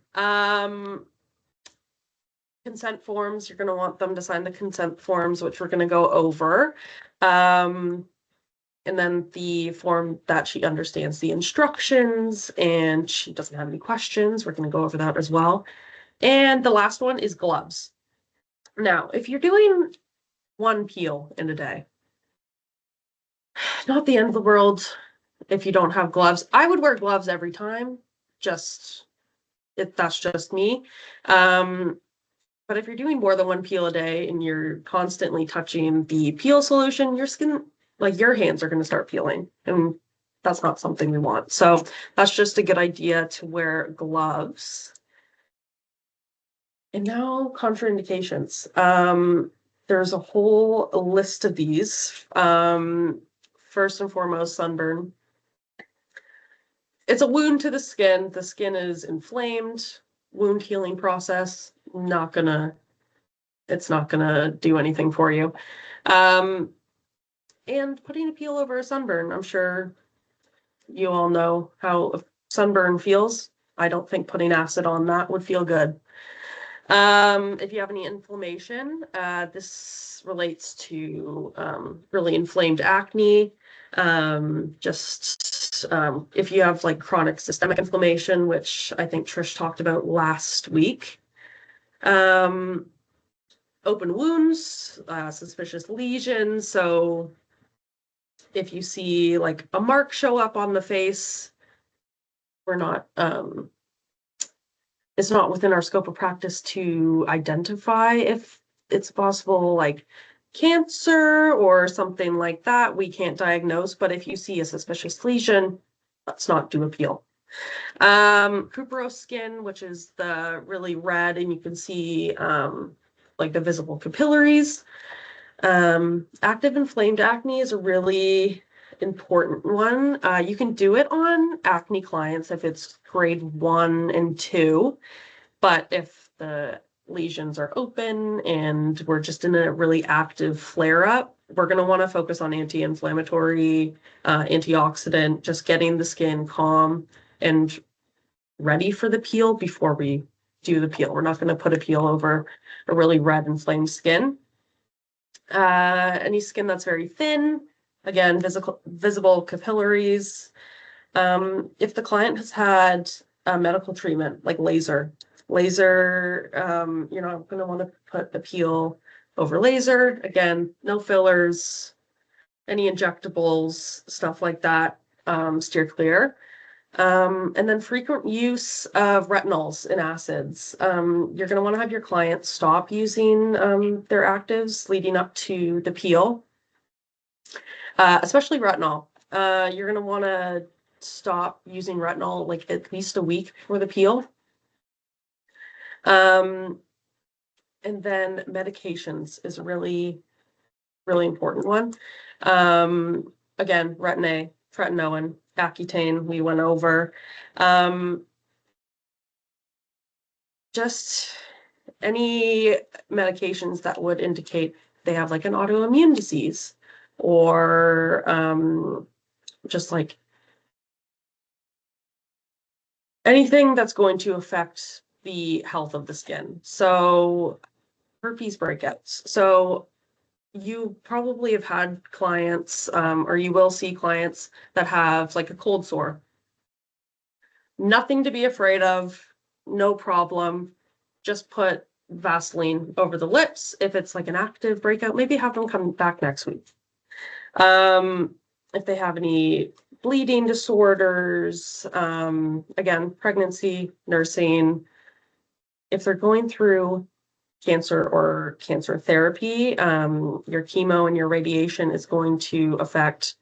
Speaker 2: Consent forms, you're going to want them to sign the consent forms, which we're going to go over. And then the form that she understands the instructions and she doesn't have any questions. We're going to go over that as well. And the last one is gloves. Now, if you're doing one peel in a day, not the end of the world if you don't have gloves. I would wear gloves every time, just if that's just me. But if you're doing more than one peel a day and you're constantly touching the peel solution, your skin, like your hands are going to start peeling, and that's not something we want. So that's just a good idea to wear gloves. And now contraindications. There's a whole list of these. First and foremost, sunburn. It's a wound to the skin. The skin is inflamed. Wound healing process, it's not gonna do anything for you. And putting a peel over a sunburn, I'm sure you all know how a sunburn feels. I don't think putting acid on that would feel good. If you have any inflammation, this relates to really inflamed acne. If you have like chronic systemic inflammation, which I think Trish talked about last week. Open wounds, suspicious lesions. So if you see like a mark show up on the face, it's not within our scope of practice to identify if it's possible like cancer or something like that. We can't diagnose, but if you see a suspicious lesion, let's not do a peel. Cuperose skin, which is the really red, and you can see like the visible capillaries. Active inflamed acne is a really important one. You can do it on acne clients if it's grade 1 and 2, but if the lesions are open and we're just in a really active flare-up, we're going to want to focus on anti-inflammatory, antioxidant, just getting the skin calm and ready for the peel before we do the peel. We're not going to put a peel over a really red inflamed skin. Any skin that's very thin, again, visible capillaries. If the client has had a medical treatment like laser, you're not going to want to put a peel over laser. Again, no fillers, any injectables, stuff like that, steer clear. And then frequent use of retinols and acids. You're going to want to have your clients stop using their actives leading up to the peel, especially retinol. You're going to want to stop using retinol like at least a week before the peel. And then medications is a really, really important one. Again, Retin-A, tretinoin, Accutane, we went over. Just any medications that would indicate they have like an autoimmune disease or just like anything that's going to affect the health of the skin. So herpes breakouts. So you probably have had clients or you will see clients that have like a cold sore. Nothing to be afraid of, no problem. Just put Vaseline over the lips. If it's like an active breakout, maybe have them come back next week. If they have any bleeding disorders, again, pregnancy, nursing, if they're going through cancer or cancer therapy, your chemo and your radiation is going to affect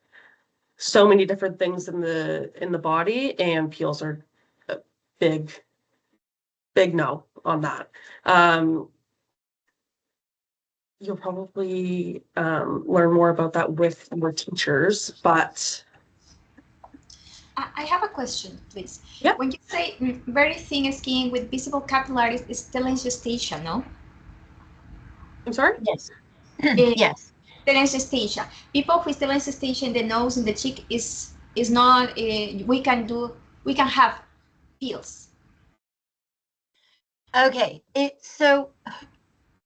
Speaker 2: so many different things in the body, and peels are a big no on that. You'll probably learn more about that with your teachers, but
Speaker 4: I have a question, please.
Speaker 2: Yeah.
Speaker 4: When you say very thin skin with visible capillaries, it's telangiectasia, no?
Speaker 2: I'm sorry?
Speaker 1: Yes. Yes.
Speaker 4: Telangiectasia. People with telangiectasia in the nose and the cheek is not. We can have peels.
Speaker 1: Okay. So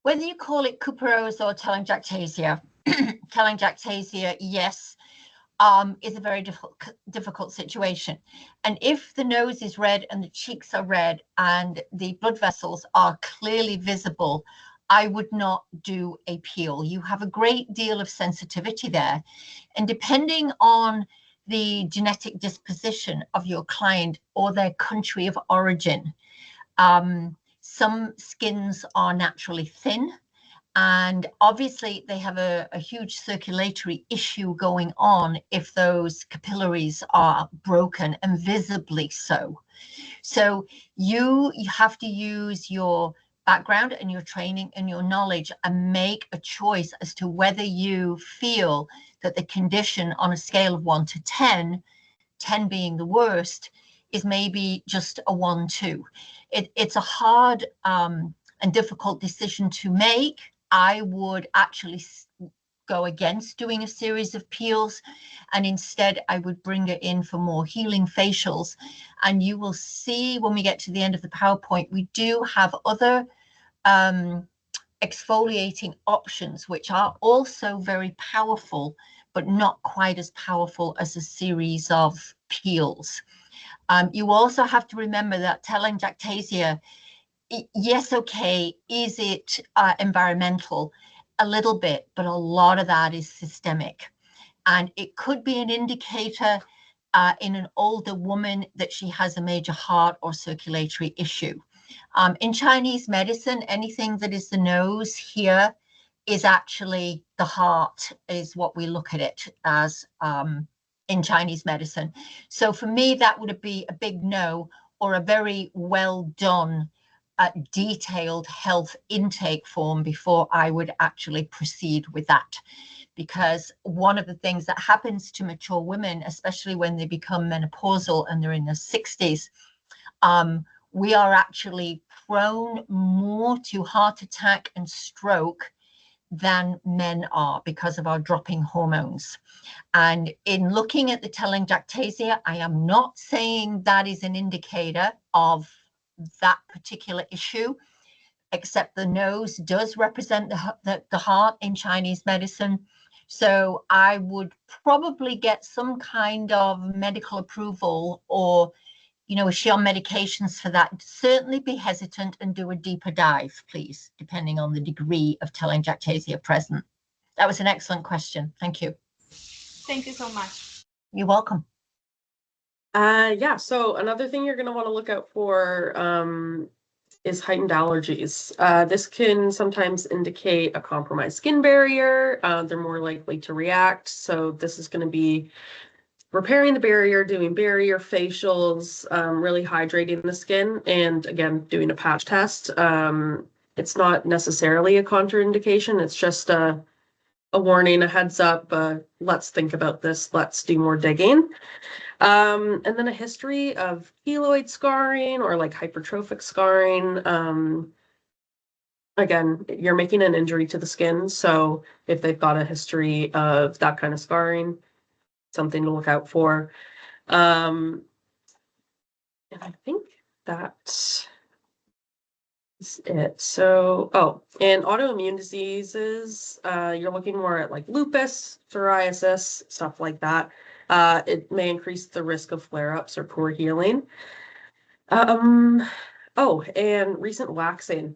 Speaker 1: whether you call it Cuperose or telangiectasia, telangiectasia, yes, is a very difficult situation. And if the nose is red and the cheeks are red and the blood vessels are clearly visible, I would not do a peel. You have a great deal of sensitivity there. And depending on the genetic disposition of your client or their country of origin, some skins are naturally thin And obviously they have a huge circulatory issue going on if those capillaries are broken, and visibly so. So you have to use your background and your training and your knowledge and make a choice as to whether you feel that the condition on a scale of 1 to 10, 10 being the worst, is maybe just a 1, 2. It's a hard and difficult decision to make. I would actually go against doing a series of peels, and instead I would bring it in for more healing facials. And you will see when we get to the end of the PowerPoint, we do have other exfoliating options, which are also very powerful, but not quite as powerful as a series of peels. You also have to remember that telangiectasia, yes, okay, is it environmental? A little bit, but a lot of that is systemic. And it could be an indicator in an older woman that she has a major heart or circulatory issue. In Chinese medicine, anything that is the nose here is actually the heart, is what we look at it as in Chinese medicine. So for me, that would be a big no, or a very well done detailed health intake form before I would actually proceed with that. Because one of the things that happens to mature women, especially when they become menopausal and they're in their 60s, we are actually prone more to heart attack and stroke than men are because of our dropping hormones. And in looking at the telangiectasia, I am not saying that is an indicator of that particular issue, except the nose does represent the heart in Chinese medicine. So I would probably get some kind of medical approval, or, you know, is she on medications for that? Certainly be hesitant and do a deeper dive, please, depending on the degree of telangiectasia present. That was an excellent question. Thank you.
Speaker 4: Thank you so much.
Speaker 1: You're welcome.
Speaker 2: Yeah, so another thing you're going to want to look out for is heightened allergies. This can sometimes indicate a compromised skin barrier. They're more likely to react. So this is going to be repairing the barrier, doing barrier facials, really hydrating the skin, and again, doing a patch test. It's not necessarily a contraindication. It's just a warning, a heads up. Let's think about this. Let's do more digging. And then a history of keloid scarring or like hypertrophic scarring. Again, you're making an injury to the skin. So if they've got a history of that kind of scarring, something to look out for. And I think that is it. So, and autoimmune diseases, you're looking more at like lupus, psoriasis, stuff like that. It may increase the risk of flare-ups or poor healing. And recent waxing.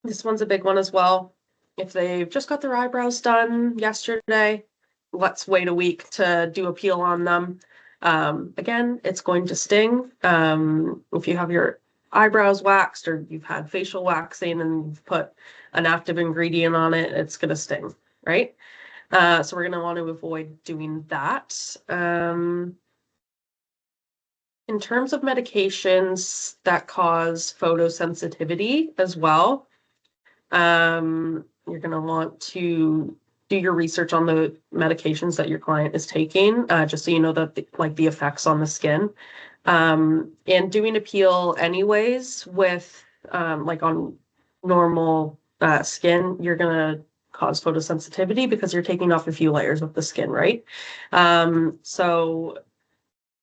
Speaker 2: This one's a big one as well. If they've just got their eyebrows done yesterday, let's wait a week to do a peel on them. Again, it's going to sting. If you have your eyebrows waxed or you've had facial waxing and you've put an active ingredient on it, it's going to sting, right? So we're going to want to avoid doing that. In terms of medications that cause photosensitivity as well, you're going to want to do your research on the medications that your client is taking, just so you know that the effects on the skin. And doing a peel anyways with like on normal skin, you're going to cause photosensitivity because you're taking off a few layers of the skin, right? So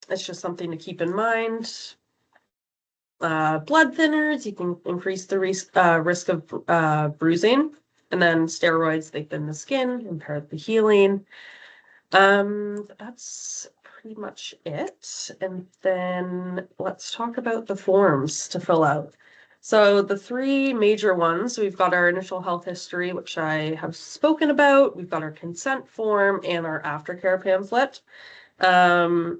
Speaker 2: it's just something to keep in mind. Blood thinners, you can increase the risk of bruising. And then steroids, they thin the skin, impair the healing. That's pretty much it. And then let's talk about the forms to fill out. So the three major ones, we've got our initial health history, which I have spoken about. We've got our consent form and our aftercare pamphlet. I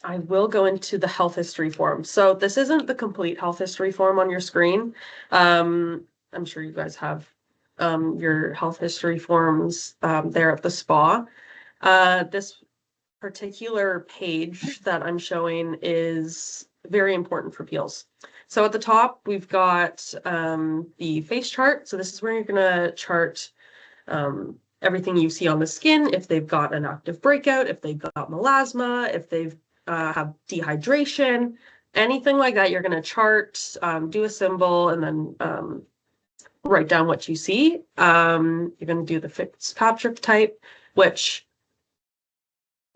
Speaker 2: will go into the health history form. So this isn't the complete health history form on your screen. I'm sure you guys have your health history forms there at the spa. This particular page that I'm showing is very important for peels. So at the top, we've got the face chart. So this is where you're going to chart everything you see on the skin, if they've got an active breakout, if they've got melasma, if they've have dehydration, anything like that, you're going to chart, do a symbol, and then write down what you see. You're going to do the Fitzpatrick type, which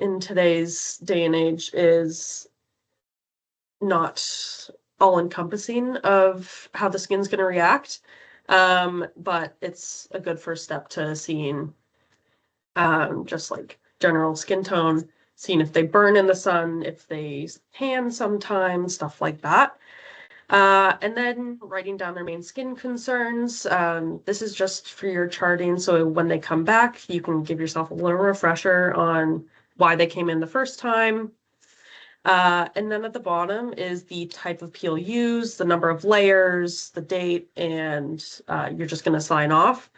Speaker 2: in today's day and age is not all-encompassing of how the skin's going to react, but it's a good first step to seeing just like general skin tone, seeing if they burn in the sun, if they tan sometimes, stuff like that. And then writing down their main skin concerns. This is just for your charting, so when they come back, you can give yourself a little refresher on why they came in the first time. And then at the bottom is the type of peel used, the number of layers, the date, and you're just going to sign off.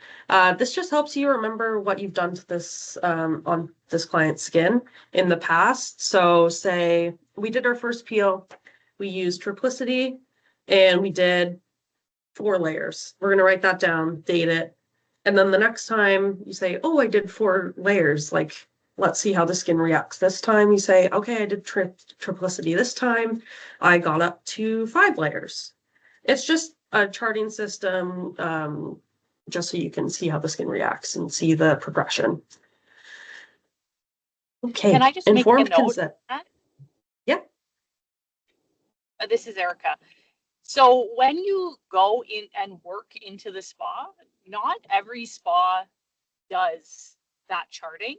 Speaker 2: This just helps you remember what you've done to this on this client's skin in the past. So say we did our first peel, we used Triplicity, and we did 4 layers. We're going to write that down, date it. And then the next time you say, oh, I did 4 layers, like, let's see how the skin reacts. This time you say, okay, I did Triplicity. This time I got up to 5 layers. It's just a charting system, just so you can see how the skin reacts and see the progression. Okay.
Speaker 5: Can I just make a note?
Speaker 2: Consent. Yeah.
Speaker 5: This is Erica. So when you go in and work into the spa, not every spa does that charting.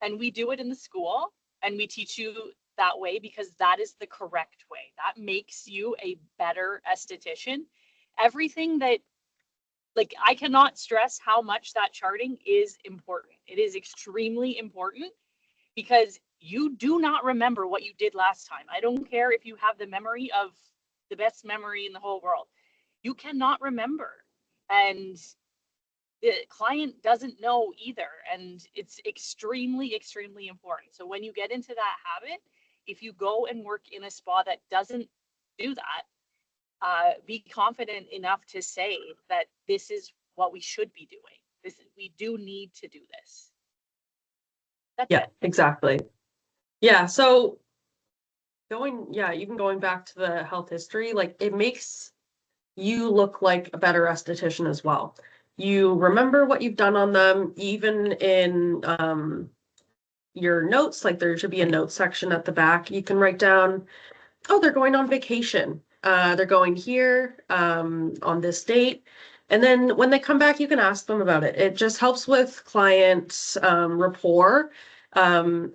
Speaker 5: And we do it in the school, and we teach you that way because that is the correct way. That makes you a better esthetician. Everything that, like, I cannot stress how much that charting is important. It is extremely important because you do not remember what you did last time. I don't care if you have the memory of the best memory in the whole world. You cannot remember. And the client doesn't know either. And it's extremely, extremely important. So when you get into that habit, if you go and work in a spa that doesn't do that, be confident enough to say that this is what we should be doing. We do need to do this. That's it.
Speaker 2: Exactly. Yeah. So even going back to the health history, like, it makes you look like a better esthetician as well. You remember what you've done on them, even in your notes. Like, there should be a note section at the back. You can write down, oh, they're going on vacation. They're going here on this date. And then when they come back, you can ask them about it. It just helps with client rapport. And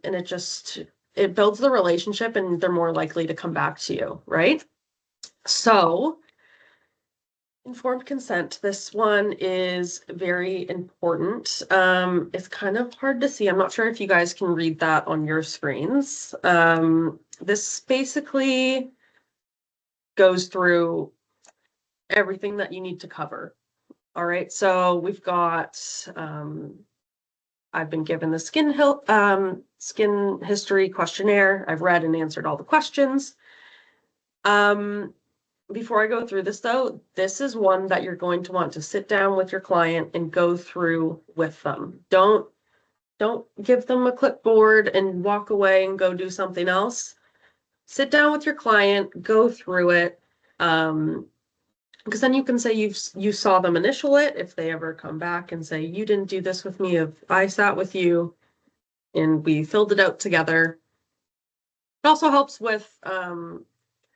Speaker 2: it builds the relationship, and they're more likely to come back to you, right? So informed consent, this one is very important. It's kind of hard to see. I'm not sure if you guys can read that on your screens. This basically goes through everything that you need to cover. All right, so we've got, I've been given the skin history questionnaire. I've read and answered all the questions. Before I go through this, though, this is one that you're going to want to sit down with your client and go through with them. Don't give them a clipboard and walk away and go do something else. Sit down with your client, go through it, because then you can say you saw them initial it. If they ever come back and say, you didn't do this with me, if I sat with you and we filled it out together. It also helps with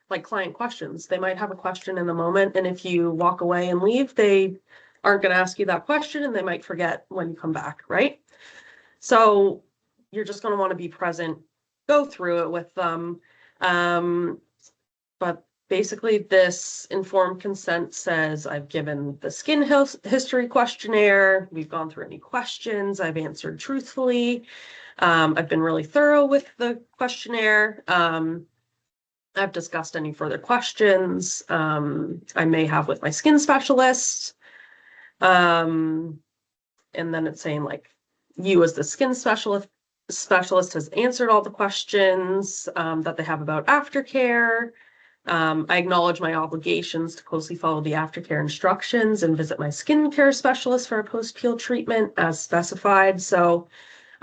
Speaker 2: like client questions. They might have a question in the moment, and if you walk away and leave, they aren't going to ask you that question, and they might forget when you come back, right? So you're just going to want to be present, go through it with them. But basically, this informed consent says I've given the skin history questionnaire, we've gone through any questions, I've answered truthfully, I've been really thorough with the questionnaire, I've discussed any further questions I may have with my skin specialist. And then it's saying like, you as the skin specialist has answered all the questions that they have about aftercare. I acknowledge my obligations to closely follow the aftercare instructions and visit my skincare specialist for a post-peel treatment as specified. So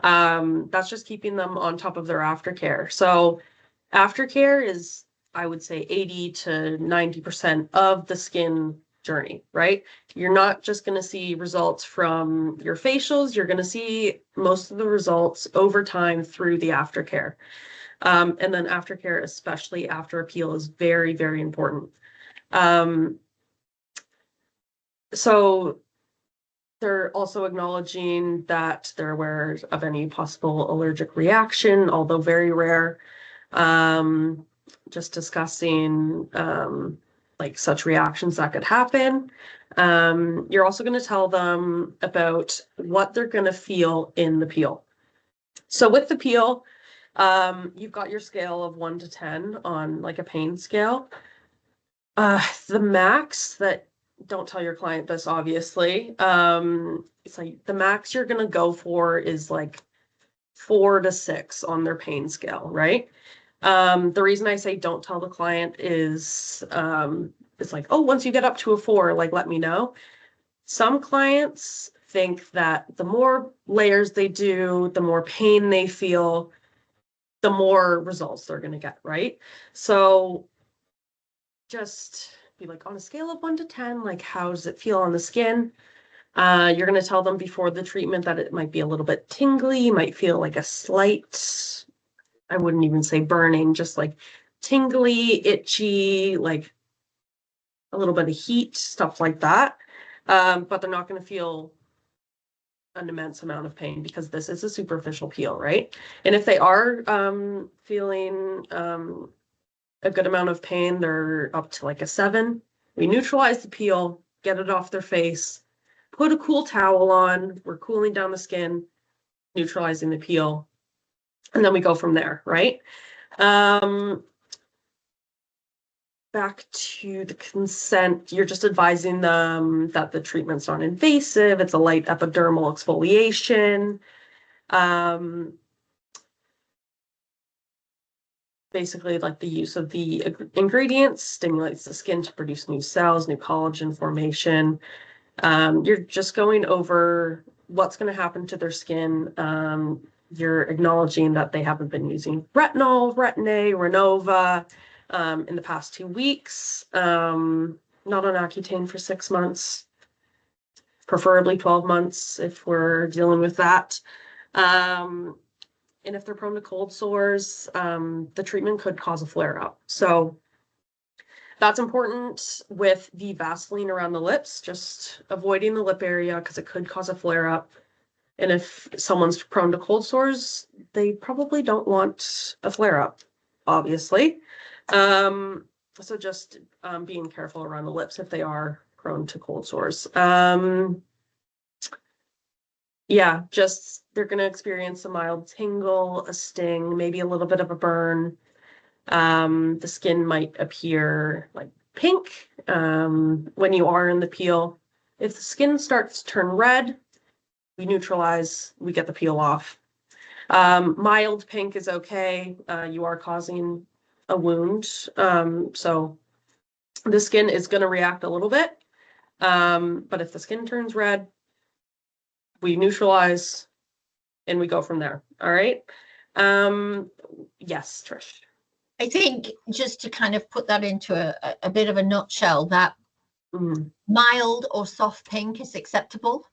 Speaker 2: that's just keeping them on top of their aftercare. So aftercare is, I would say, 80 to 90% of the skin journey, right? You're not just going to see results from your facials. You're going to see most of the results over time through the aftercare. And then aftercare, especially after a peel, is very, very important. So they're also acknowledging that they're aware of any possible allergic reaction, although very rare. Just discussing like such reactions that could happen. You're also going to tell them about what they're going to feel in the peel. So with the peel, you've got your scale of 1 to 10 on like a pain scale. The max that, don't tell your client this, obviously. It's like the max you're going to go for is like 4 to 6 on their pain scale, right? The reason I say don't tell the client is it's like, oh, once you get up to a 4, like, let me know. Some clients think that the more layers they do, the more pain they feel, the more results they're going to get, right? So just be like, on a scale of 1 to 10, like, how does it feel on the skin? You're going to tell them before the treatment that it might be a little bit tingly, you might feel like a slight, I wouldn't even say burning, just like tingly, itchy, like a little bit of heat, stuff like that. But they're not going to feel an immense amount of pain because this is a superficial peel, right? And if they are feeling a good amount of pain, they're up to like a 7. We neutralize the peel, get it off their face, put a cool towel on, we're cooling down the skin, neutralizing the peel, and then we go from there, right? Back to the consent, you're just advising them that the treatment's non-invasive, it's a light epidermal exfoliation. Basically, like the use of the ingredients stimulates the skin to produce new cells, new collagen formation. You're just going over what's going to happen to their skin. You're acknowledging that they haven't been using retinol, Retin-A, Renova in the past 2 weeks. Not on Accutane for 6 months, preferably 12 months if we're dealing with that. And if they're prone to cold sores, the treatment could cause a flare-up. So that's important with the Vaseline around the lips, just avoiding the lip area because it could cause a flare-up. And if someone's prone to cold sores, they probably don't want a flare-up, obviously. So just being careful around the lips if they are prone to cold sores. Yeah, just they're going to experience a mild tingle, a sting, maybe a little bit of a burn. The skin might appear like pink when you are in the peel. If the skin starts to turn red, we neutralize, we get the peel off. Mild pink is okay. You are causing a wound. So the skin is going to react a little bit. But if the skin turns red, we neutralize and we go from there. All right. Yes, Trish.
Speaker 1: I think just to kind of put that into a bit of a nutshell, that mild or soft pink is acceptable,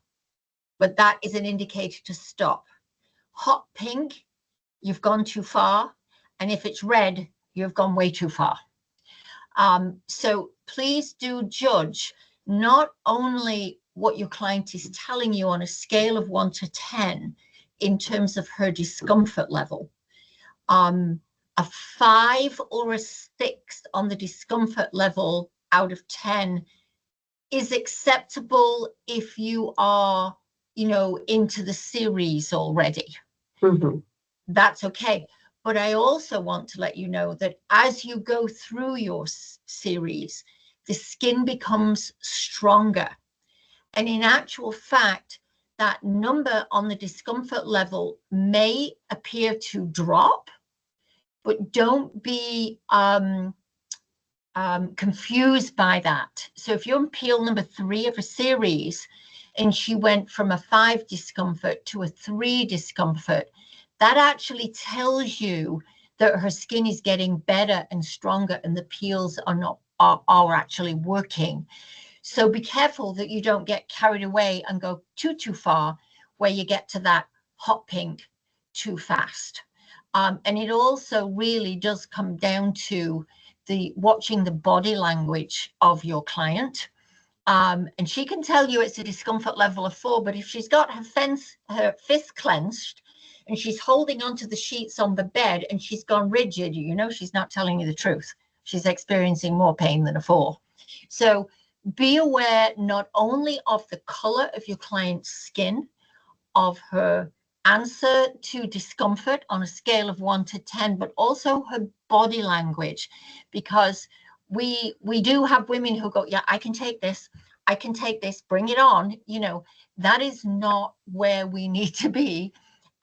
Speaker 1: but that is an indicator to stop. Hot pink, you've gone too far. And if it's red, you've gone way too far. So please do judge not only what your client is telling you on a scale of 1 to 10 in terms of her discomfort level. A 5 or a 6 on the discomfort level out of 10 is acceptable if you are, into the series already. That's okay. But I also want to let you know that as you go through your series, the skin becomes stronger. And in actual fact, that number on the discomfort level may appear to drop, but don't be confused by that. So if you're on peel number 3 of a series and she went from a 5 discomfort to a 3 discomfort, that actually tells you that her skin is getting better and stronger and the peels are actually working. So be careful that you don't get carried away and go too far where you get to that hot pink too fast. And it also really does come down to watching the body language of your client. And she can tell you it's a discomfort level of 4, but if she's got her fist clenched and she's holding onto the sheets on the bed and she's gone rigid, you know she's not telling you the truth. She's experiencing more pain than a 4. So be aware not only of the color of your client's skin, of her answer to discomfort on a scale of 1 to 10, but also her body language, because we do have women who go, yeah, I can take this, bring it on. You know, that is not where we need to be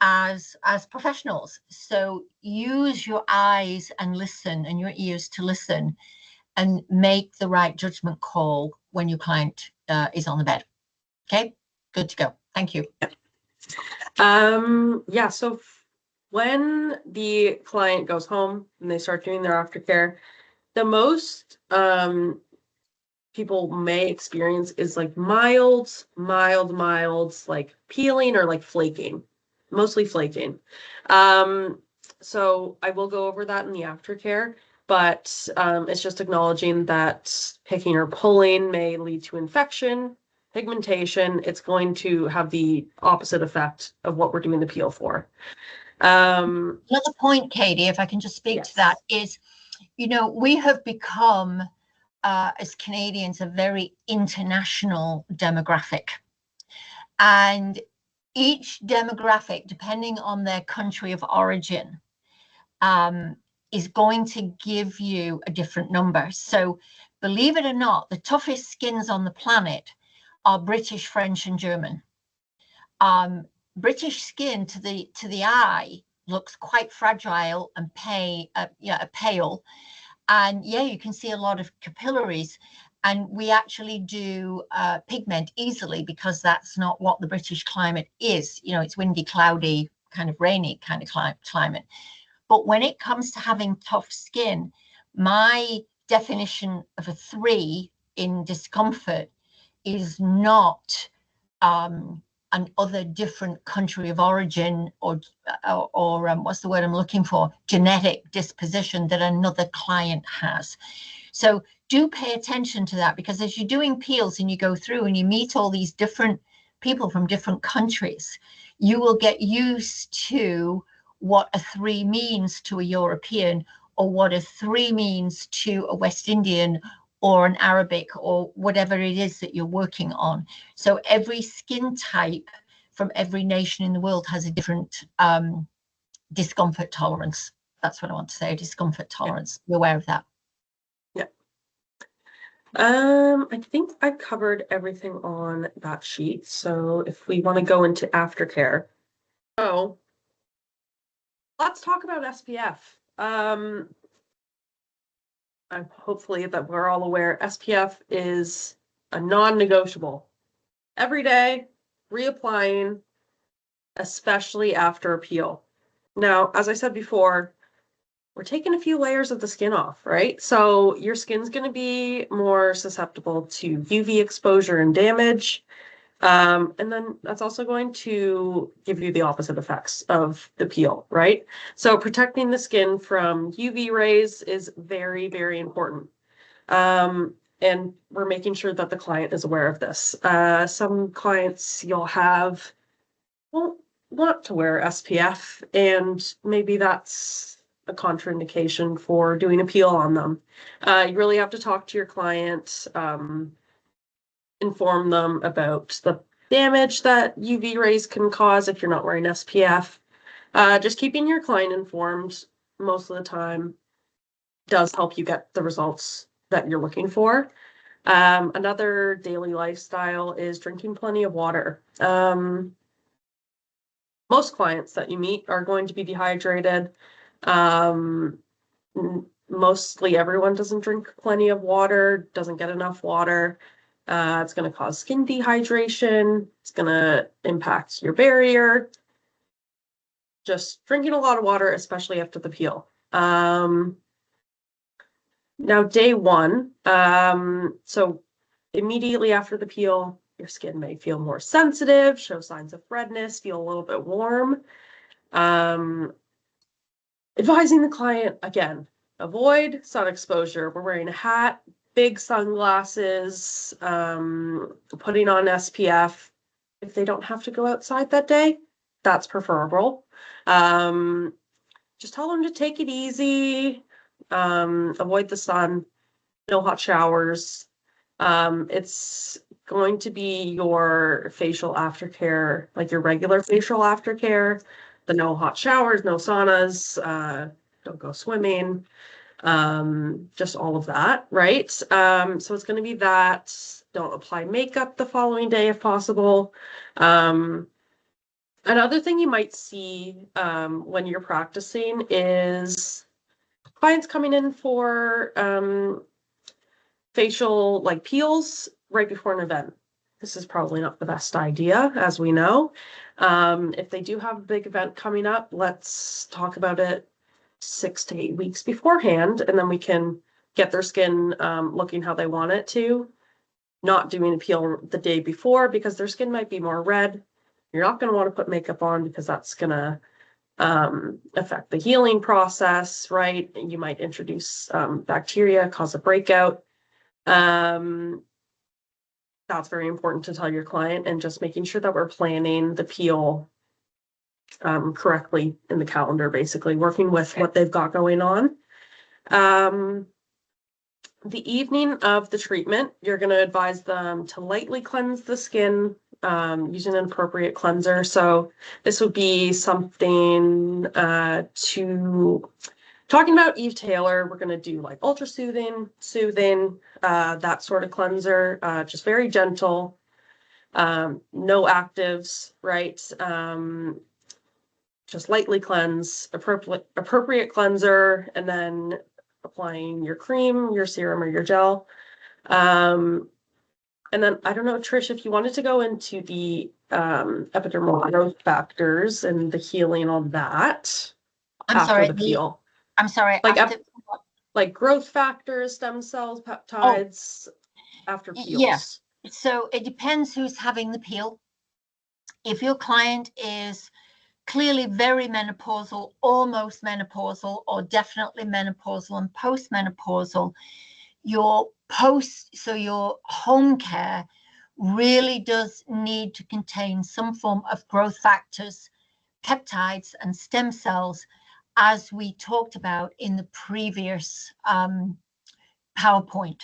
Speaker 1: as professionals. So use your eyes and listen, and your ears to listen, and make the right judgment call when your client is on the bed. Okay, good to go. Thank you.
Speaker 2: Yeah, so when the client goes home and they start doing their aftercare, the most people may experience is like mild, like peeling or like flaking, mostly flaking. So I will go over that in the aftercare, but it's just acknowledging that picking or pulling may lead to infection, pigmentation. It's going to have the opposite effect of what we're doing the peel for.
Speaker 1: Another point, Katie, if I can just speak to that, is, you know, we have become, as Canadians, a very international demographic. And each demographic, depending on their country of origin, is going to give you a different number. So believe it or not, the toughest skins on the planet are British, French, and German. British skin to the eye looks quite fragile and pale. And yeah, you can see a lot of capillaries. And we actually do pigment easily because that's not what the British climate is. You know, it's windy, cloudy, kind of rainy kind of climate. But when it comes to having tough skin, my definition of a 3 in discomfort is not another different country of origin or what's the word I'm looking for, genetic disposition that another client has. So do pay attention to that, because as you're doing peels and you go through and you meet all these different people from different countries, you will get used to what a 3 means to a European, or what a 3 means to a West Indian or an Arabic, or whatever it is that you're working on. So every skin type from every nation in the world has a different discomfort tolerance. That's what I want to say, discomfort tolerance. Be aware of that.
Speaker 2: Yeah. I think I covered everything on that sheet. So if we want to go into aftercare. So let's talk about SPF. Hopefully that we're all aware, SPF is a non-negotiable. Every day, reapplying, especially after a peel. Now, as I said before, we're taking a few layers of the skin off, right? So your skin's going to be more susceptible to UV exposure and damage. And then that's also going to give you the opposite effects of the peel, right? So protecting the skin from UV rays is very, very important. And we're making sure that the client is aware of this. Some clients you'll have won't want to wear SPF, and maybe that's a contraindication for doing a peel on them. You really have to talk to your client, inform them about the damage that UV rays can cause if you're not wearing SPF. Just keeping your client informed most of the time does help you get the results that you're looking for. Another daily lifestyle is drinking plenty of water. Most clients that you meet are going to be dehydrated. Mostly everyone doesn't drink plenty of water, doesn't get enough water. It's going to cause skin dehydration. It's going to impact your barrier. Just drinking a lot of water, especially after the peel. Now, day one, so immediately after the peel, your skin may feel more sensitive, show signs of redness, feel a little bit warm. Advising the client, again, avoid sun exposure. We're wearing a hat, big sunglasses, putting on SPF. If they don't have to go outside that day, that's preferable. Just tell them to take it easy, avoid the sun, no hot showers. It's going to be your facial aftercare, like your regular facial aftercare, the no hot showers, no saunas, don't go swimming, just all of that, right? So it's going to be that. Don't apply makeup the following day if possible. Another thing you might see when you're practicing is clients coming in for facial like peels right before an event. This is probably not the best idea, as we know. If they do have a big event coming up, let's talk about it 6 to 8 weeks beforehand, and then we can get their skin looking how they want it to. Not doing a peel the day before because their skin might be more red. You're not going to want to put makeup on because that's going to affect the healing process, right? You might introduce bacteria, cause a breakout. That's very important to tell your client, and just making sure that we're planning the peel correctly in the calendar, basically working with what they've got going on. The evening of the treatment, you're going to advise them to lightly cleanse the skin using an appropriate cleanser. So this would be something talking about Eve Taylor, we're going to do like ultra soothing, that sort of cleanser, just very gentle, no actives, right? Just lightly cleanse, appropriate cleanser, and then applying your cream, your serum, or your gel. And then I don't know, Trish, if you wanted to go into the epidermal growth factors and the healing on that after the peel.
Speaker 1: I'm sorry.
Speaker 2: Like growth factors, stem cells, peptides after peels.
Speaker 1: Yes. So it depends who's having the peel. If your client is clearly very menopausal, almost menopausal, or definitely menopausal and postmenopausal, your home care really does need to contain some form of growth factors, peptides, and stem cells, as we talked about in the previous PowerPoint.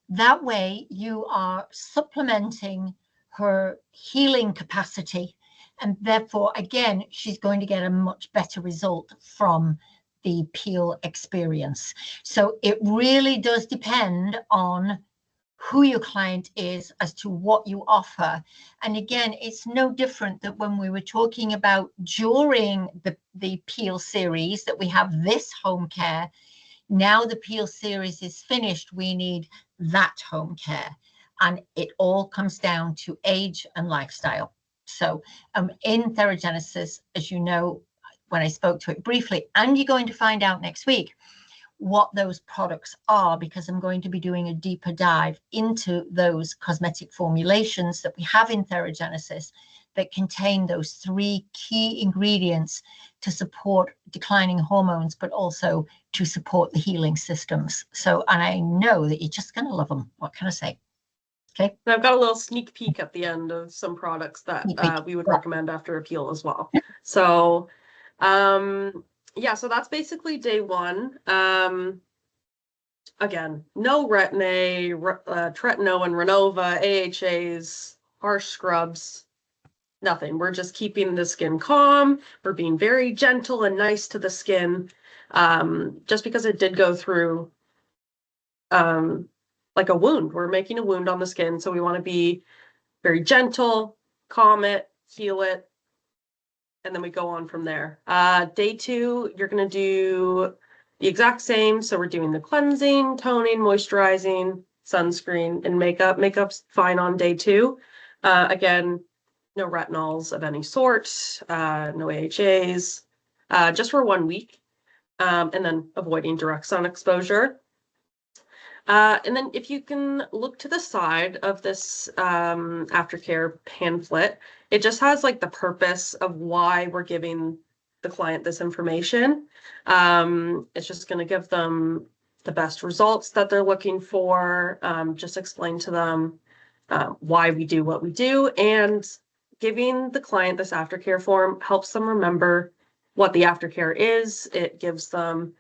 Speaker 1: That way you are supplementing her healing capacity, and therefore, again, she's going to get a much better result from the peel experience. So it really does depend on who your client is as to what you offer. And again, it's no different that when we were talking about during the peel series that we have this home care. Now the peel series is finished, we need that home care. And it all comes down to age and lifestyle. So in TheraGenesis, as you know, when I spoke to it briefly, and you're going to find out next week what those products are, because I'm going to be doing a deeper dive into those cosmetic formulations that we have in TheraGenesis that contain those 3 key ingredients to support declining hormones, but also to support the healing systems. So, and I know that you're just going to love them. What can I say? Okay.
Speaker 2: And I've got a little sneak peek at the end of some products that we would recommend after a peel as well. So, yeah, so that's basically day one. Again, no Retin-A, Tretinoin, and Renova, AHAs, harsh scrubs, nothing. We're just keeping the skin calm. We're being very gentle and nice to the skin. Just because it did go through like a wound. We're making a wound on the skin. So we want to be very gentle, calm it, heal it, and then we go on from there. Day 2, you're going to do the exact same. So we're doing the cleansing, toning, moisturizing, sunscreen, and makeup. Makeup's fine on day 2. Again, no retinols of any sort, no AHAs, just for 1 week, and then avoiding direct sun exposure. And then if you can look to the side of this aftercare pamphlet, it just has like the purpose of why we're giving the client this information. It's just going to give them the best results that they're looking for, just explain to them why we do what we do, and giving the client this aftercare form helps them remember what the aftercare is. It gives them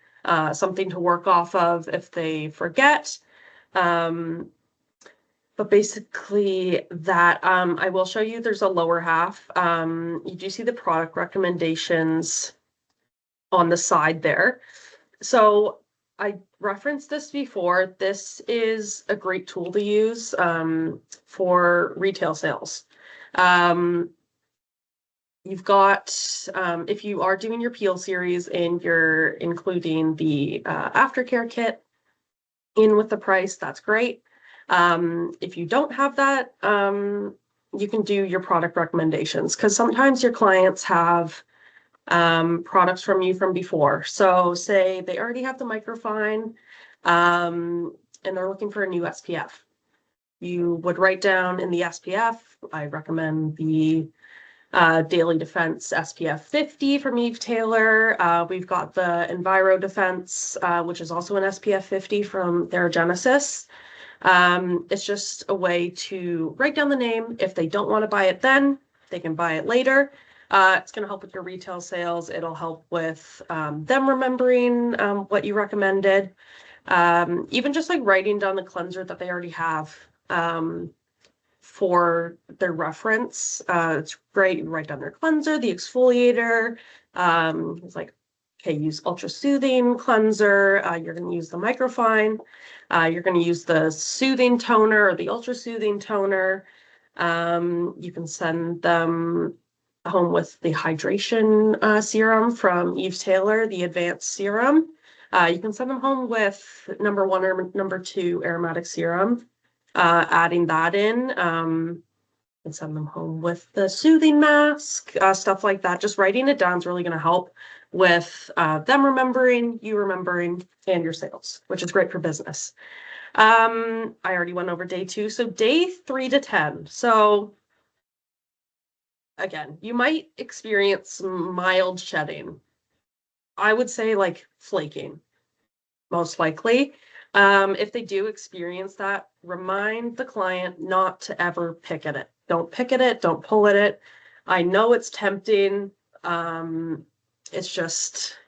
Speaker 2: something to work off of if they forget. But basically that, I will show you, there's a lower half. You do see the product recommendations on the side there. So I referenced this before. This is a great tool to use for retail sales. You've got, if you are doing your peel series and you're including the aftercare kit in with the price, that's great. If you don't have that, you can do your product recommendations, because sometimes your clients have products from you from before. So say they already have the microfine and they're looking for a new SPF. You would write down in the SPF, I recommend the Daily Defense SPF 50 from Eve Taylor. We've got the Enviro Defense, which is also an SPF 50 from TheraGenesis. It's just a way to write down the name. If they don't want to buy it then, they can buy it later. It's going to help with your retail sales. It'll help with them remembering what you recommended. Even just like writing down the cleanser that they already have for their reference. It's great. You write down their cleanser, the exfoliator. It's like, okay, use ultra soothing cleanser. You're going to use the microfine. You're going to use the soothing toner or the ultra soothing toner. You can send them home with the hydration serum from Eve Taylor, the advanced serum. You can send them home with number 1 or number 2 aromatic serum. Adding that in, and send them home with the soothing mask, stuff like that. Just writing it down is really going to help with them remembering, you remembering, and your sales, which is great for business. I already went over day 2. So day 3 to 10. So again, you might experience mild shedding. I would say like flaking, most likely. If they do experience that, remind the client not to ever pick at it. Don't pick at it. Don't pull at it. I know it's tempting. It's just,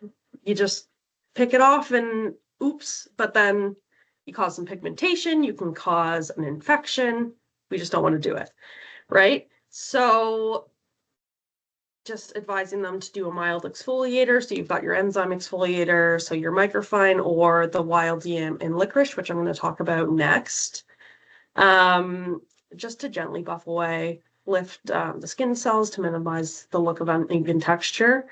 Speaker 2: you just pick it off and oops, but then you cause some pigmentation. You can cause an infection. We just don't want to do it, right? So just advising them to do a mild exfoliator. So you've got your enzyme exfoliator, so your microfine or the wild yam and licorice, which I'm going to talk about next. Just to gently buff away, lift the skin cells to minimize the look of uneven texture,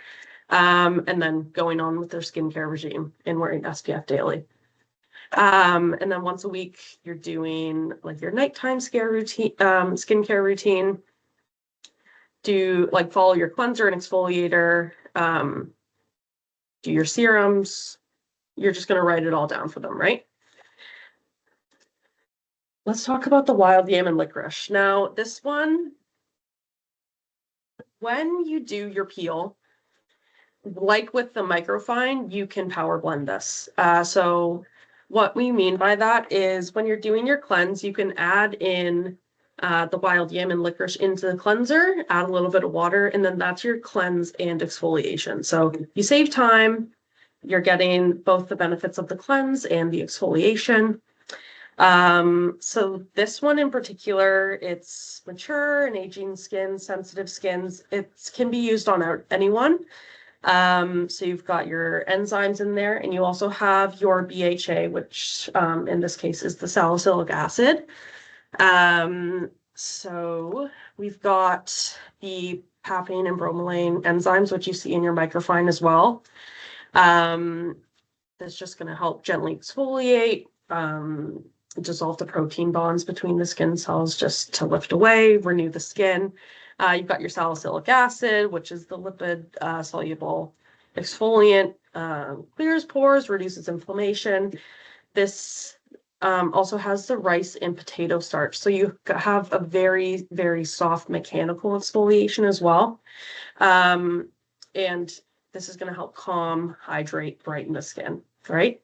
Speaker 2: and then going on with their skincare regime and wearing SPF daily. And then once a week, you're doing like your nighttime skincare routine. Do like follow your cleanser and exfoliator, do your serums. You're just going to write it all down for them, right? Let's talk about the wild yam and licorice. Now, this one, when you do your peel, like with the microfine, you can power blend this. So what we mean by that is when you're doing your cleanse, you can add in the wild yam and licorice into the cleanser, add a little bit of water, and then that's your cleanse and exfoliation. So you save time, you're getting both the benefits of the cleanse and the exfoliation. So this one in particular, it's mature and aging skin, sensitive skins. It can be used on anyone. So you've got your enzymes in there, and you also have your BHA, which in this case is the salicylic acid. So we've got the papain and bromelain enzymes, which you see in your microfine as well. That's just going to help gently exfoliate, dissolve the protein bonds between the skin cells just to lift away, renew the skin. You've got your salicylic acid, which is the lipid soluble exfoliant, clears pores, reduces inflammation. This also has the rice and potato starch. So you have a very, very soft mechanical exfoliation as well. And this is going to help calm, hydrate, brighten the skin, right?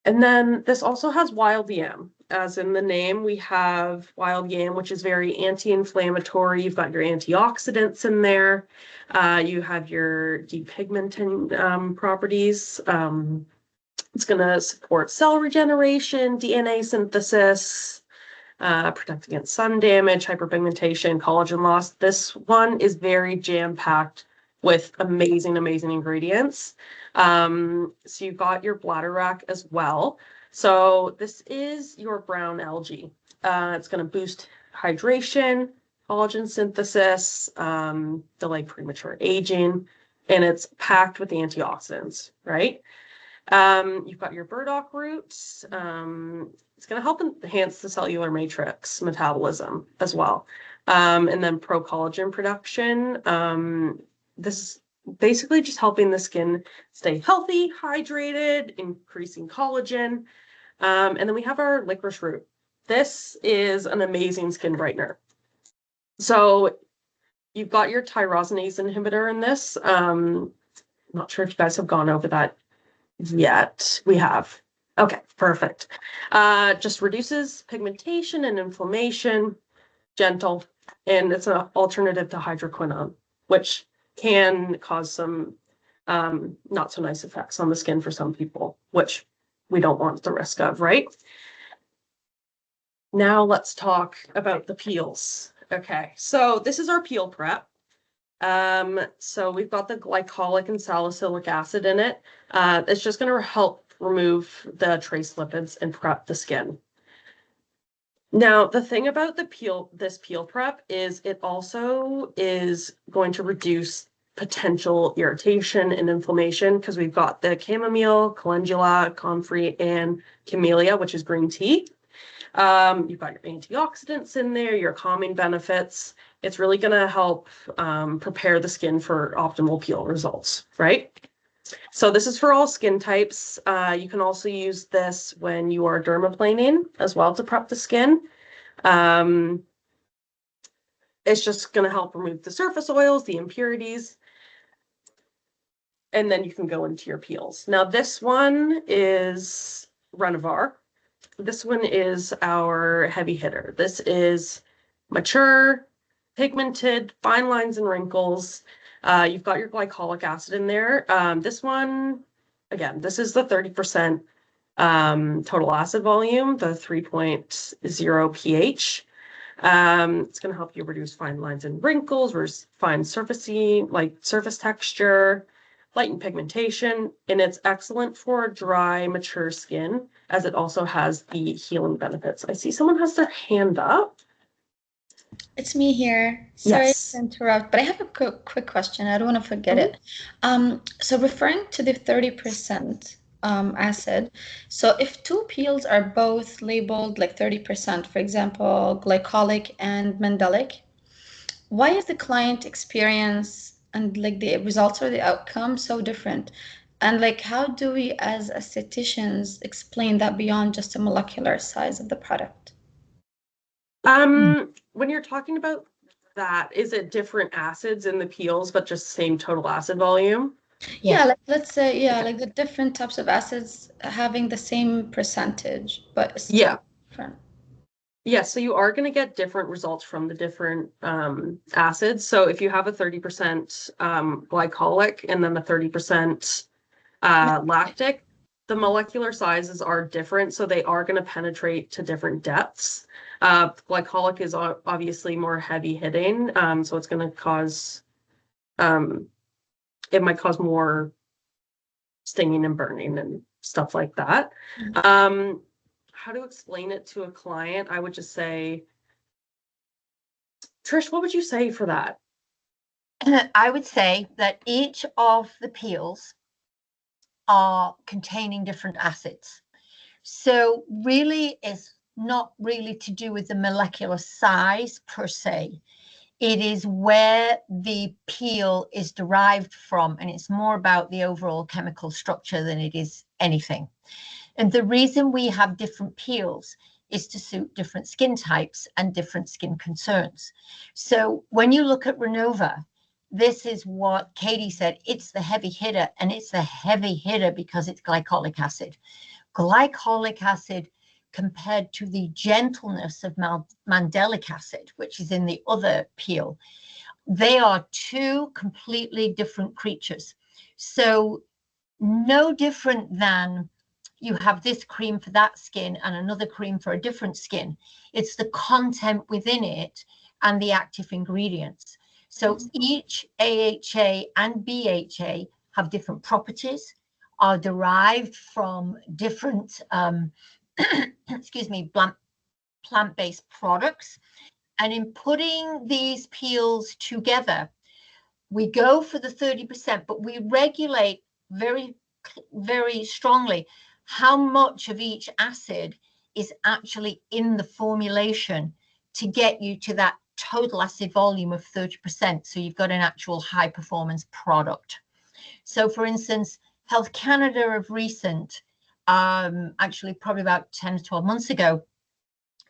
Speaker 2: And then this also has wild yam. As in the name, we have wild yam, which is very anti-inflammatory. You've got your antioxidants in there. You have your depigmenting properties. It's going to support cell regeneration, DNA synthesis, protect against sun damage, hyperpigmentation, collagen loss. This one is very jam-packed with amazing, amazing ingredients. So you've got your bladder rack as well. So this is your brown algae. It's going to boost hydration, collagen synthesis, delay premature aging, and it's packed with antioxidants, right? You've got your burdock roots. It's going to help enhance the cellular matrix metabolism as well. And then pro-collagen production. This is basically just helping the skin stay healthy, hydrated, increasing collagen. And then we have our licorice root. This is an amazing skin brightener. So you've got your tyrosinase inhibitor in this. I'm not sure if you guys have gone over that yet. We have. Okay, perfect. Just reduces pigmentation and inflammation, gentle, and it's an alternative to hydroquinone, which can cause some not so nice effects on the skin for some people, which we don't want the risk of, right? Now let's talk about the peels. Okay, so this is our peel prep. So we've got the glycolic and salicylic acid in it. It's just going to help remove the trace lipids and prep the skin. Now, the thing about this peel prep is it also is going to reduce potential irritation and inflammation because we've got the chamomile, calendula, comfrey, and camellia, which is green tea. You've got your antioxidants in there, your calming benefits. It's really going to help prepare the skin for optimal peel results, right? So this is for all skin types. You can also use this when you are dermaplaning as well to prep the skin. It's just going to help remove the surface oils, the impurities, and then you can go into your peels. Now this one is Renovar. This one is our heavy hitter. This is mature, pigmented, fine lines and wrinkles. You've got your glycolic acid in there. This one, again, this is the 30% total acid volume, the 3.0 pH. It's going to help you reduce fine lines and wrinkles, refine surface texture, lighten pigmentation, and it's excellent for dry, mature skin, as it also has the healing benefits. I see someone has their hand up.
Speaker 6: It's me here. Sorry
Speaker 2: Yes.
Speaker 6: to interrupt, but I have a quick question. I don't want to forget it. So referring to the 30% acid, so if two peels are both labeled like 30%, for example, glycolic and mandelic, why is the client experience and like the results or the outcome so different? And like, how do we as estheticians explain that beyond just a molecular size of the product?
Speaker 2: When you're talking about that, is it different acids in the peels, but just same total acid volume?
Speaker 6: Yeah, like, let's say, like the different types of acids having the same percentage, but still different.
Speaker 2: Yeah, so you are going to get different results from the different acids. So if you have a 30% glycolic and then a 30% lactic, the molecular sizes are different, so they are going to penetrate to different depths. Glycolic is obviously more heavy hitting, so it's going to cause it might cause more stinging and burning and stuff like that. How to explain it to a client? I would just say, Trish, what would you say for that?
Speaker 1: I would say that each of the peels are containing different acids. So really it's not really to do with the molecular size per se. It is where the peel is derived from, and it's more about the overall chemical structure than it is anything. And the reason we have different peels is to suit different skin types and different skin concerns. So when you look at Renova, this is what Katie said, it's the heavy hitter, and it's the heavy hitter because it's glycolic acid. Glycolic acid compared to the gentleness of mandelic acid, which is in the other peel, they are two completely different creatures. So no different than you have this cream for that skin and another cream for a different skin. It's the content within it and the active ingredients. So each AHA and BHA have different properties, are derived from different, excuse me, plant-based products. And in putting these peels together, we go for the 30%, but we regulate very, very strongly how much of each acid is actually in the formulation to get you to that total acid volume of 30%. So you've got an actual high performance product. So for instance, Health Canada of recent, actually probably about 10 to 12 months ago,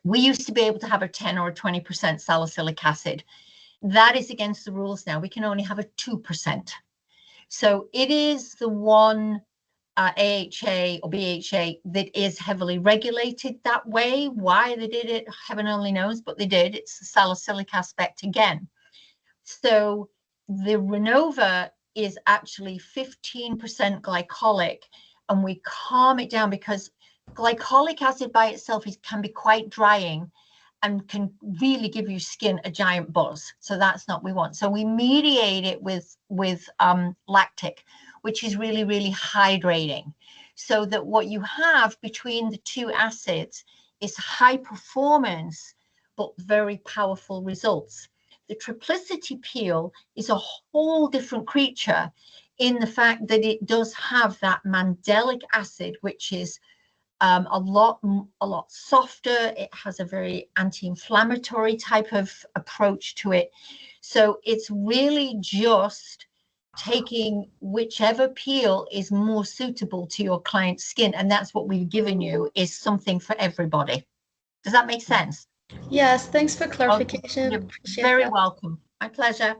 Speaker 1: we used to be able to have a 10 or a 20% salicylic acid. That is against the rules now. We can only have a 2%. So it is the one AHA or BHA that is heavily regulated that way. Why they did it, heaven only knows, but they did. It's the salicylic aspect again. So the Renova is actually 15% glycolic, and we calm it down because glycolic acid by itself can be quite drying and can really give your skin a giant buzz. So that's not what we want. So we mediate it with lactic, which is really, really hydrating. So that what you have between the two acids is high performance, but very powerful results. The triplicity peel is a whole different creature in the fact that it does have that mandelic acid, which is a lot softer. It has a very anti-inflammatory type of approach to it. So it's really just taking whichever peel is more suitable to your client's skin. And that's what we've given you, is something for everybody. Does that make sense?
Speaker 6: Yes, thanks for clarification.
Speaker 1: You're
Speaker 6: Appreciate
Speaker 1: very
Speaker 6: that.
Speaker 1: welcome. My pleasure.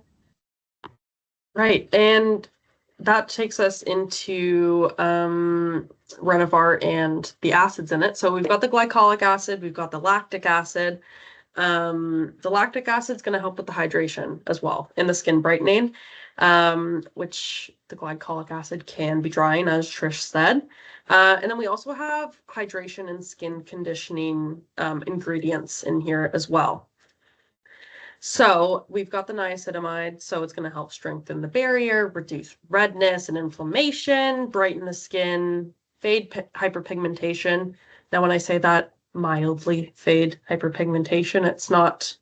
Speaker 2: Right, and that takes us into Renovar and the acids in it. So we've got the glycolic acid, we've got the lactic acid. The lactic acid is going to help with the hydration as well in the skin brightening, which the glycolic acid can be drying, as Trish said. And then we also have hydration and skin conditioning ingredients in here as well. So we've got the niacinamide, so it's going to help strengthen the barrier, reduce redness and inflammation, brighten the skin, fade hyperpigmentation. Now, when I say that, mildly fade hyperpigmentation, it's not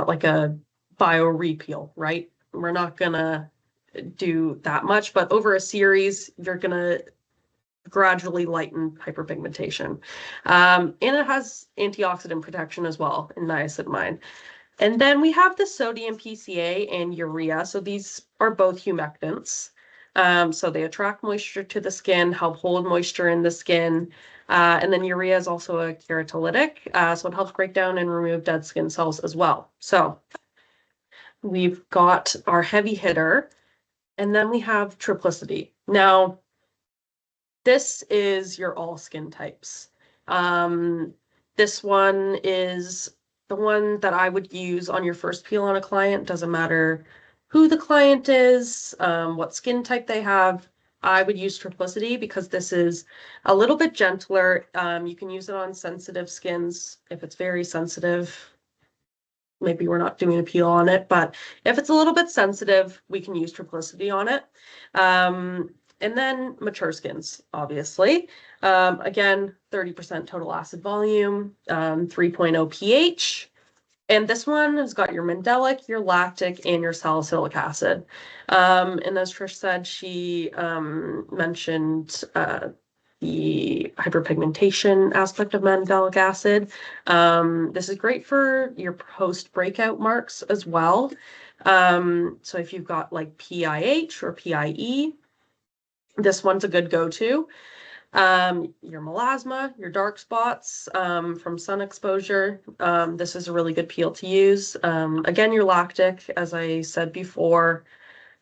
Speaker 2: like a bio repeal, right? We're not gonna do that much, but over a series, you're gonna gradually lighten hyperpigmentation. And it has antioxidant protection as well in niacinamide. And then we have the sodium PCA and urea. So these are both humectants. So they attract moisture to the skin, help hold moisture in the skin. And then urea is also a keratolytic. So it helps break down and remove dead skin cells as well. So we've got our heavy hitter, and then we have triplicity. Now, this is your all skin types. This one is the one that I would use on your first peel on a client. Doesn't matter who the client is, what skin type they have. I would use triplicity because this is a little bit gentler. You can use it on sensitive skins if it's very sensitive. maybe we're not doing a peel on it, but if it's a little bit sensitive, we can use Triplicity on it. And then mature skins, obviously. Again, 30% total acid volume, 3.0 pH. And this one has got your mandelic, your lactic, and your salicylic acid. And as Trish said, she mentioned the hyperpigmentation aspect of mandelic acid. This is great for your post-breakout marks as well. So if you've got like PIH or PIE, this one's a good go-to. Your melasma, your dark spots from sun exposure. This is a really good peel to use. Again, your lactic, as I said before,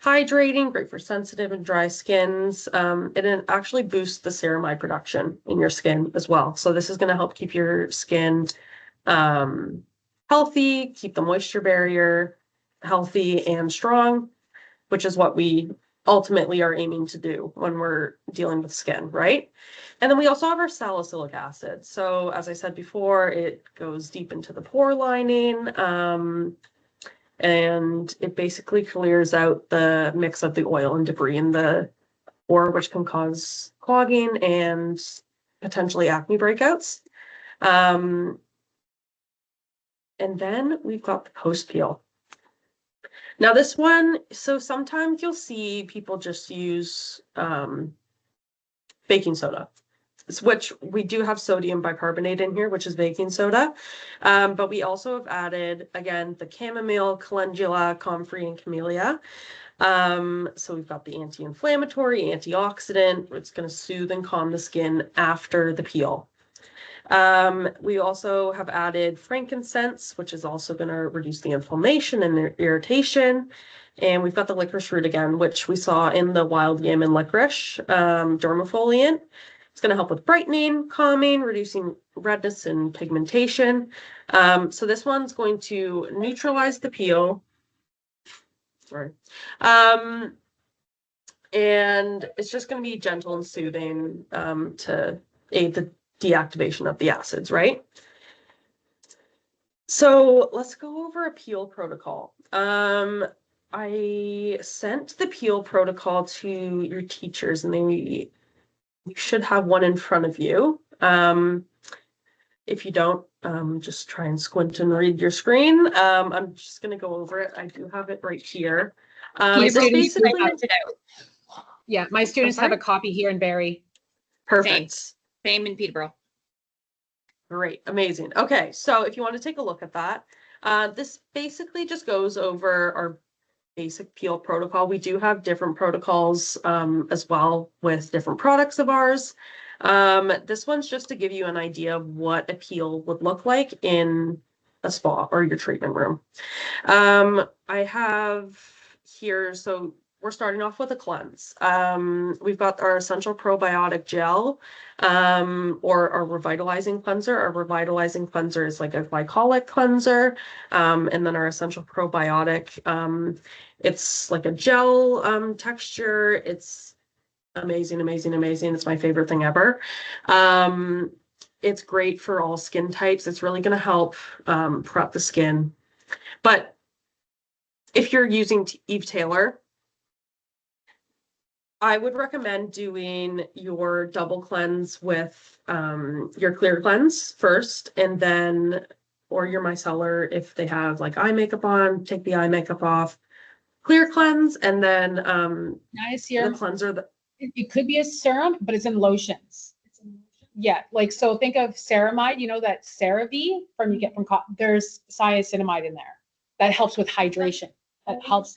Speaker 2: hydrating, great for sensitive and dry skins. And it actually boosts the ceramide production in your skin as well. So this is going to help keep your skin healthy, keep the moisture barrier healthy and strong, which is what we ultimately are aiming to do when we're dealing with skin, right? And then we also have our salicylic acid. So as I said before, it goes deep into the pore lining, and it basically clears out the mix of the oil and debris in the pore, which can cause clogging and potentially acne breakouts. And then we've got the post peel. Now this one, so sometimes you'll see people just use baking soda, which we do have sodium bicarbonate in here, which is baking soda. But we also have added, again, the chamomile, calendula, comfrey, and camellia. So we've got the anti-inflammatory, antioxidant. It's going to soothe and calm the skin after the peel. We also have added frankincense, which is also going to reduce the inflammation and the irritation. And we've got the licorice root again, which we saw in the wild yam and licorice, dermafoliant. It's going to help with brightening, calming, reducing redness and pigmentation. So this one's going to neutralize the peel. Sorry. And it's just going to be gentle and soothing to aid the deactivation of the acids, right? So let's go over a peel protocol. I sent the peel protocol to your teachers, and you should have one in front of you. If you don't, just try and squint and read your screen. I'm just going to go over it. I do have it right here.
Speaker 7: Basically, yeah, my students have a copy here in Barrie.
Speaker 2: Perfect.
Speaker 3: Same in Peterborough.
Speaker 2: Great, amazing. Okay, so if you want to take a look at that, this basically just goes over our basic peel protocol. We do have different protocols as well with different products of ours. This one's just to give you an idea of what a peel would look like in a spa or your treatment room. I have here, so we're starting off with a cleanse. We've got our essential probiotic gel, or our revitalizing cleanser. Our revitalizing cleanser is like a glycolic cleanser. And then our essential probiotic, it's like a gel texture. It's amazing, amazing, amazing. It's my favorite thing ever. It's great for all skin types. It's really going to help prep the skin. But if you're using Eve Taylor, I would recommend doing your double cleanse with your clear cleanse first, and then, or your micellar if they have like eye makeup on, take the eye makeup off, clear cleanse, and then the cleanser.
Speaker 7: It could be a serum, but it's in lotions. Yeah, like, so think of ceramide, you know, that CeraVe from you get from cotton. There's niacinamide in there. That helps with hydration. That helps.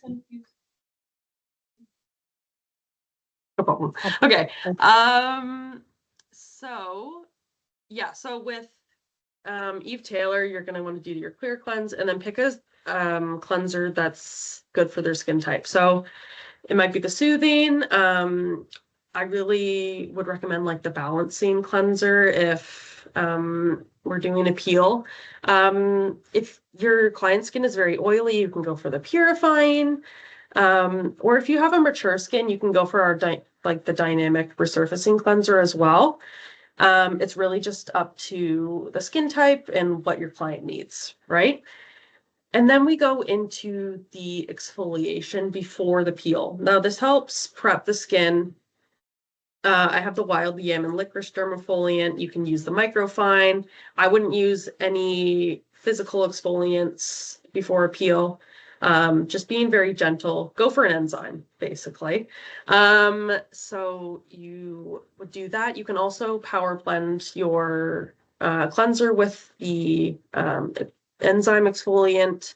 Speaker 2: No problem. Okay. So yeah, so with Eve Taylor, you're going to want to do your clear cleanse and then pick a cleanser that's good for their skin type. So it might be the soothing. I really would recommend like the balancing cleanser if we're doing a peel. If your client's skin is very oily, you can go for the purifying. Or if you have a mature skin, you can go for our the dynamic resurfacing cleanser as well. It's really just up to the skin type and what your client needs, right? And then we go into the exfoliation before the peel. Now this helps prep the skin. I have the wild yam and licorice dermafoliant. You can use the microfine. I wouldn't use any physical exfoliants before a peel. Just being very gentle. Go for an enzyme, basically. So you would do that. You can also power blend your cleanser with the enzyme exfoliant.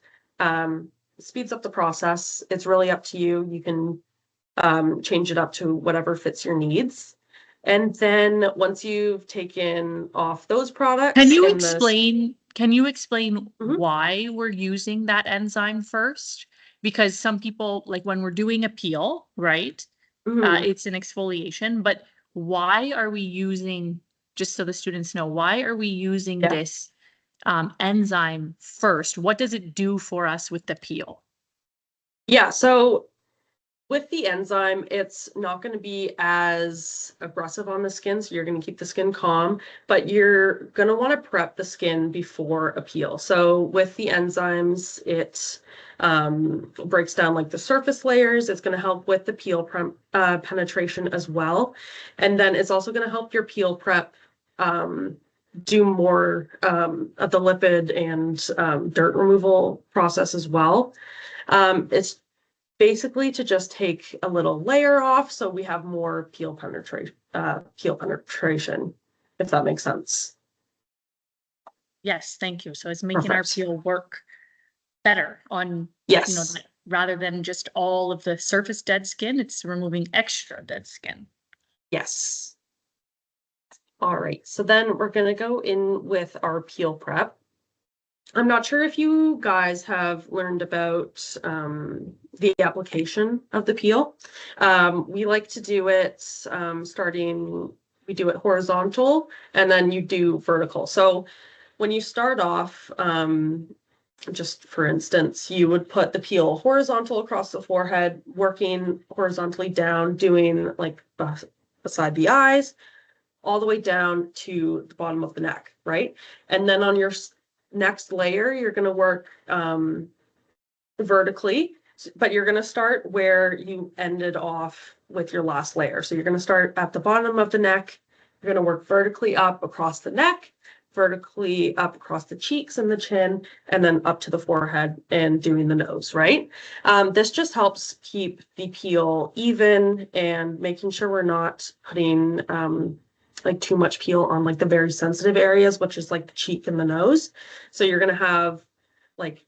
Speaker 2: Speeds up the process. It's really up to you. You can change it up to whatever fits your needs. And then once you've taken off those products,
Speaker 5: Can you
Speaker 2: in this-
Speaker 5: explain
Speaker 2: Mhm.
Speaker 5: why we're using that enzyme first? Because some people, like when we're doing a peel, right?
Speaker 2: Mhm.
Speaker 5: It's an exfoliation, but why are we using, just so the students know, why are we using
Speaker 2: Yeah.
Speaker 5: this enzyme first? What does it do for us with the peel?
Speaker 2: Yeah, so with the enzyme, it's not going to be as aggressive on the skin, so you're going to keep the skin calm, but you're going to want to prep the skin before a peel. So with the enzymes, it breaks down like the surface layers. It's going to help with the peel penetration as well. And then it's also going to help your peel prep do more of the lipid and dirt removal process as well. It's basically to just take a little layer off so we have more peel penetration, if that makes sense.
Speaker 5: Yes, thank you. So it's making our
Speaker 2: Perfect.
Speaker 5: peel work better on, you know,
Speaker 2: Yes.
Speaker 5: rather than just all of the surface dead skin, it's removing extra dead skin.
Speaker 2: Yes. All right. So then we're going to go in with our peel prep. I'm not sure if you guys have learned about the application of the peel. We like to do it we do it horizontal and then you do vertical. So when you start off, just for instance, you would put the peel horizontal across the forehead, working horizontally down, doing like beside the eyes, all the way down to the bottom of the neck, right? And then on your next layer, you're going to work vertically, but you're going to start where you ended off with your last layer. So you're going to start at the bottom of the neck. You're going to work vertically up across the neck, vertically up across the cheeks and the chin, and then up to the forehead and doing the nose, right? This just helps keep the peel even and making sure we're not putting like too much peel on like the very sensitive areas, which is like the cheek and the nose. So you're going to have like,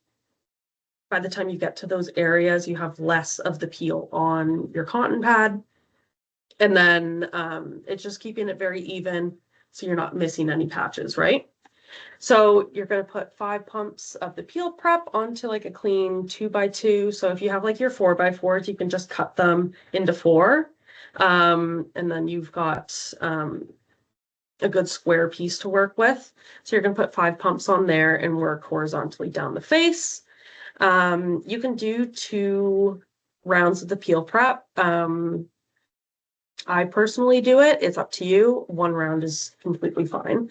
Speaker 2: by the time you get to those areas, you have less of the peel on your cotton pad. And then it's just keeping it very even so you're not missing any patches, right? So you're going to put 5 pumps of the peel prep onto like a clean 2x2. So if you have like your 4x4s, you can just cut them into 4. And then you've got a good square piece to work with. So you're going to put 5 pumps on there and work horizontally down the face. You can do 2 rounds of the peel prep. I personally do it. It's up to you. 1 round is completely fine.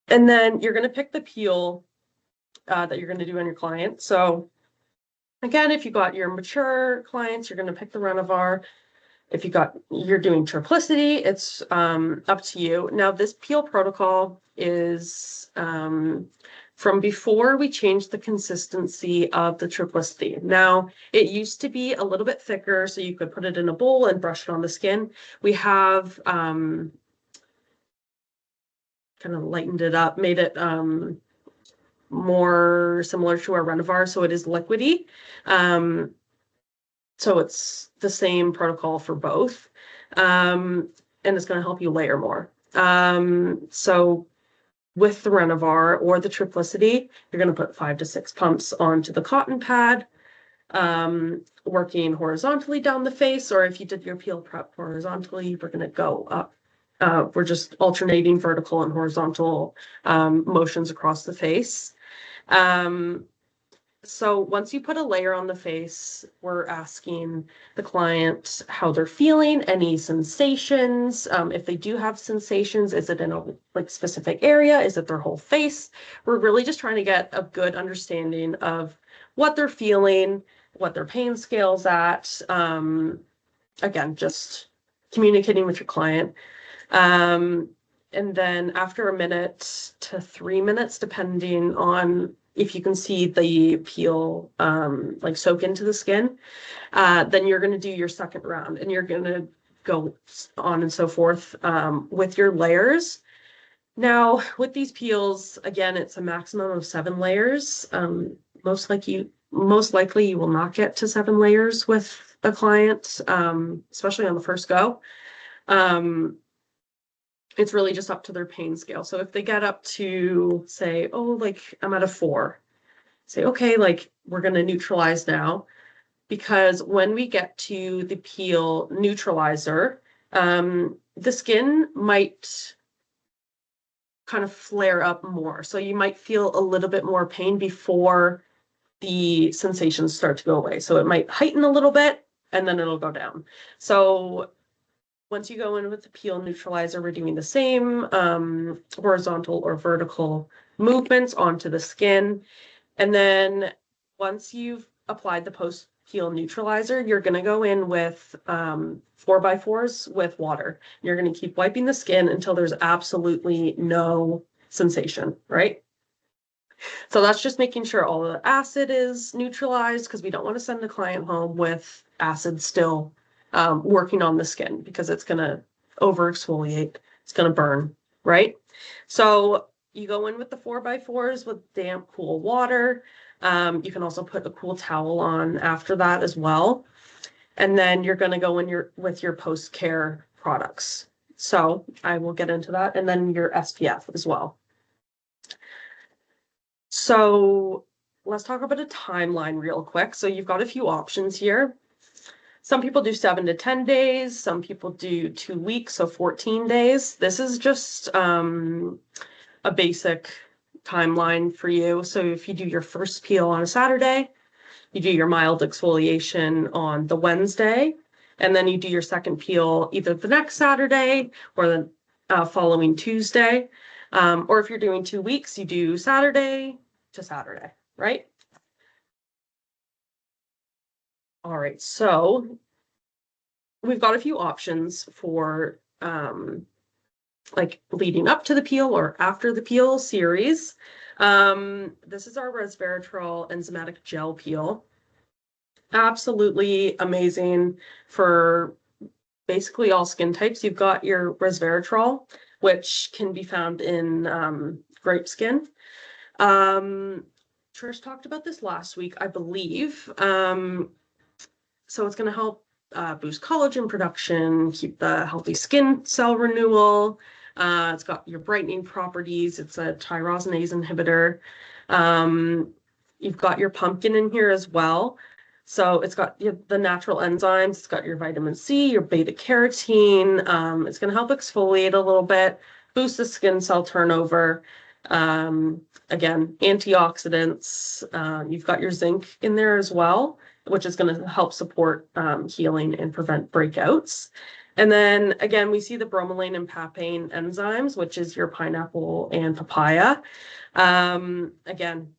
Speaker 2: And then you're going to pick the peel that you're going to do on your client. So again, if you got your mature clients, you're going to pick the Renovar. If you're doing triplicity, it's up to you. Now, this peel protocol is from before we changed the consistency of the triplicity. Now, it used to be a little bit thicker, so you could put it in a bowl and brush it on the skin. We have kind of lightened it up, made it more similar to our Renovar, so it is liquidy. So it's the same protocol for both. And it's going to help you layer more. So with the Renovar or the triplicity, you're going to put 5 to 6 pumps onto the cotton pad, working horizontally down the face, or if you did your peel prep horizontally, we're going to go up. We're just alternating vertical and horizontal motions across the face. So once you put a layer on the face, we're asking the client how they're feeling, any sensations. If they do have sensations, is it in a like specific area? Is it their whole face? We're really just trying to get a good understanding of what they're feeling, what their pain scale's at. Again, just communicating with your client. And then after 1 minute to 3 minutes, depending on if you can see the peel like soak into the skin, then you're going to do your second round, and you're going to go on and so forth with your layers. Now, with these peels, again, it's a maximum of 7 layers. Most likely you will not get to 7 layers with a client, especially on the first go. It's really just up to their pain scale. So if they get up to say, oh, like I'm at a 4, say, okay, like we're going to neutralize now, because when we get to the peel neutralizer, the skin might kind of flare up more. So you might feel a little bit more pain before the sensations start to go away. So it might heighten a little bit and then it'll go down. So once you go in with the peel neutralizer, we're doing the same horizontal or vertical movements onto the skin. And then once you've applied the post-peel neutralizer, you're going to go in with 4x4s with water. You're going to keep wiping the skin until there's absolutely no sensation, right? So that's just making sure all the acid is neutralized, because we don't want to send the client home with acid still working on the skin, because it's going to over exfoliate. It's going to burn, right? So you go in with the 4x4s with damp, cool water. You can also put a cool towel on after that as well. And then you're going to go in with your post-care products. So I will get into that. And then your SPF as well. So let's talk about a timeline real quick. So you've got a few options here. Some people do 7 to 10 days. Some people do 2 weeks, so 14 days. This is just a basic timeline for you. So if you do your first peel on a Saturday, you do your mild exfoliation on the Wednesday, and then you do your second peel either the next Saturday or the following Tuesday. Or if you're doing 2 weeks, you do Saturday to Saturday, right? All right, so we've got a few options for like leading up to the peel or after the peel series. This is our resveratrol enzymatic gel peel. Absolutely amazing for basically all skin types. You've got your resveratrol, which can be found in grape skin. Trish talked about this last week, I believe. So it's going to help boost collagen production, keep the healthy skin cell renewal. It's got your brightening properties. It's a tyrosinase inhibitor. You've got your pumpkin in here as well. So it's got the natural enzymes. It's got your vitamin C, your beta carotene. It's going to help exfoliate a little bit, boost the skin cell turnover. Again, antioxidants. You've got your zinc in there as well, which is going to help support healing and prevent breakouts. And then again, we see the bromelain and papain enzymes, which is your pineapple and papaya. Again,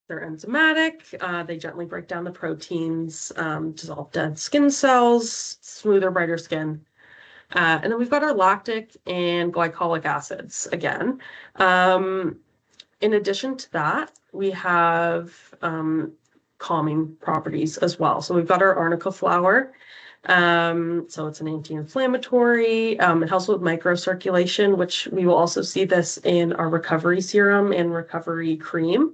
Speaker 2: they're enzymatic. They gently break down the proteins, dissolve dead skin cells, smoother, brighter skin. And then we've got our lactic and glycolic acids again. In addition to that, we have calming properties as well. So we've got our arnica flower. So it's an anti-inflammatory. It helps with microcirculation, which we will also see this in our recovery serum and recovery cream,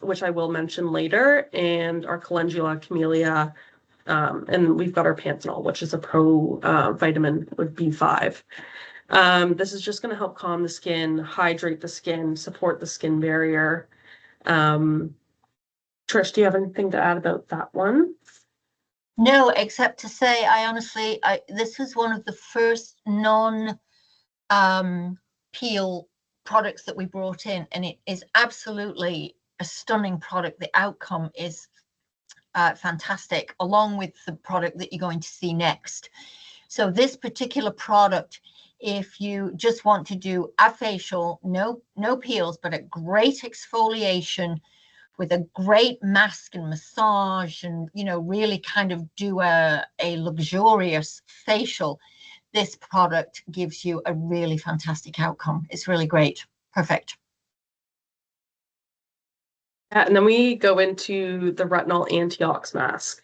Speaker 2: which I will mention later, and our calendula camellia. And we've got our panthenol, which is a vitamin with B5. This is just going to help calm the skin, hydrate the skin, support the skin barrier. Trish, do you have anything to add about that one?
Speaker 1: No, except to say, this was one of the first non-peel products that we brought in, and it is absolutely a stunning product. The outcome is fantastic, along with the product that you're going to see next. So this particular product, if you just want to do a facial, no peels, but a great exfoliation with a great mask and massage, and really kind of do a luxurious facial, this product gives you a really fantastic outcome. It's really great. Perfect.
Speaker 2: And then we go into the retinol antiox mask.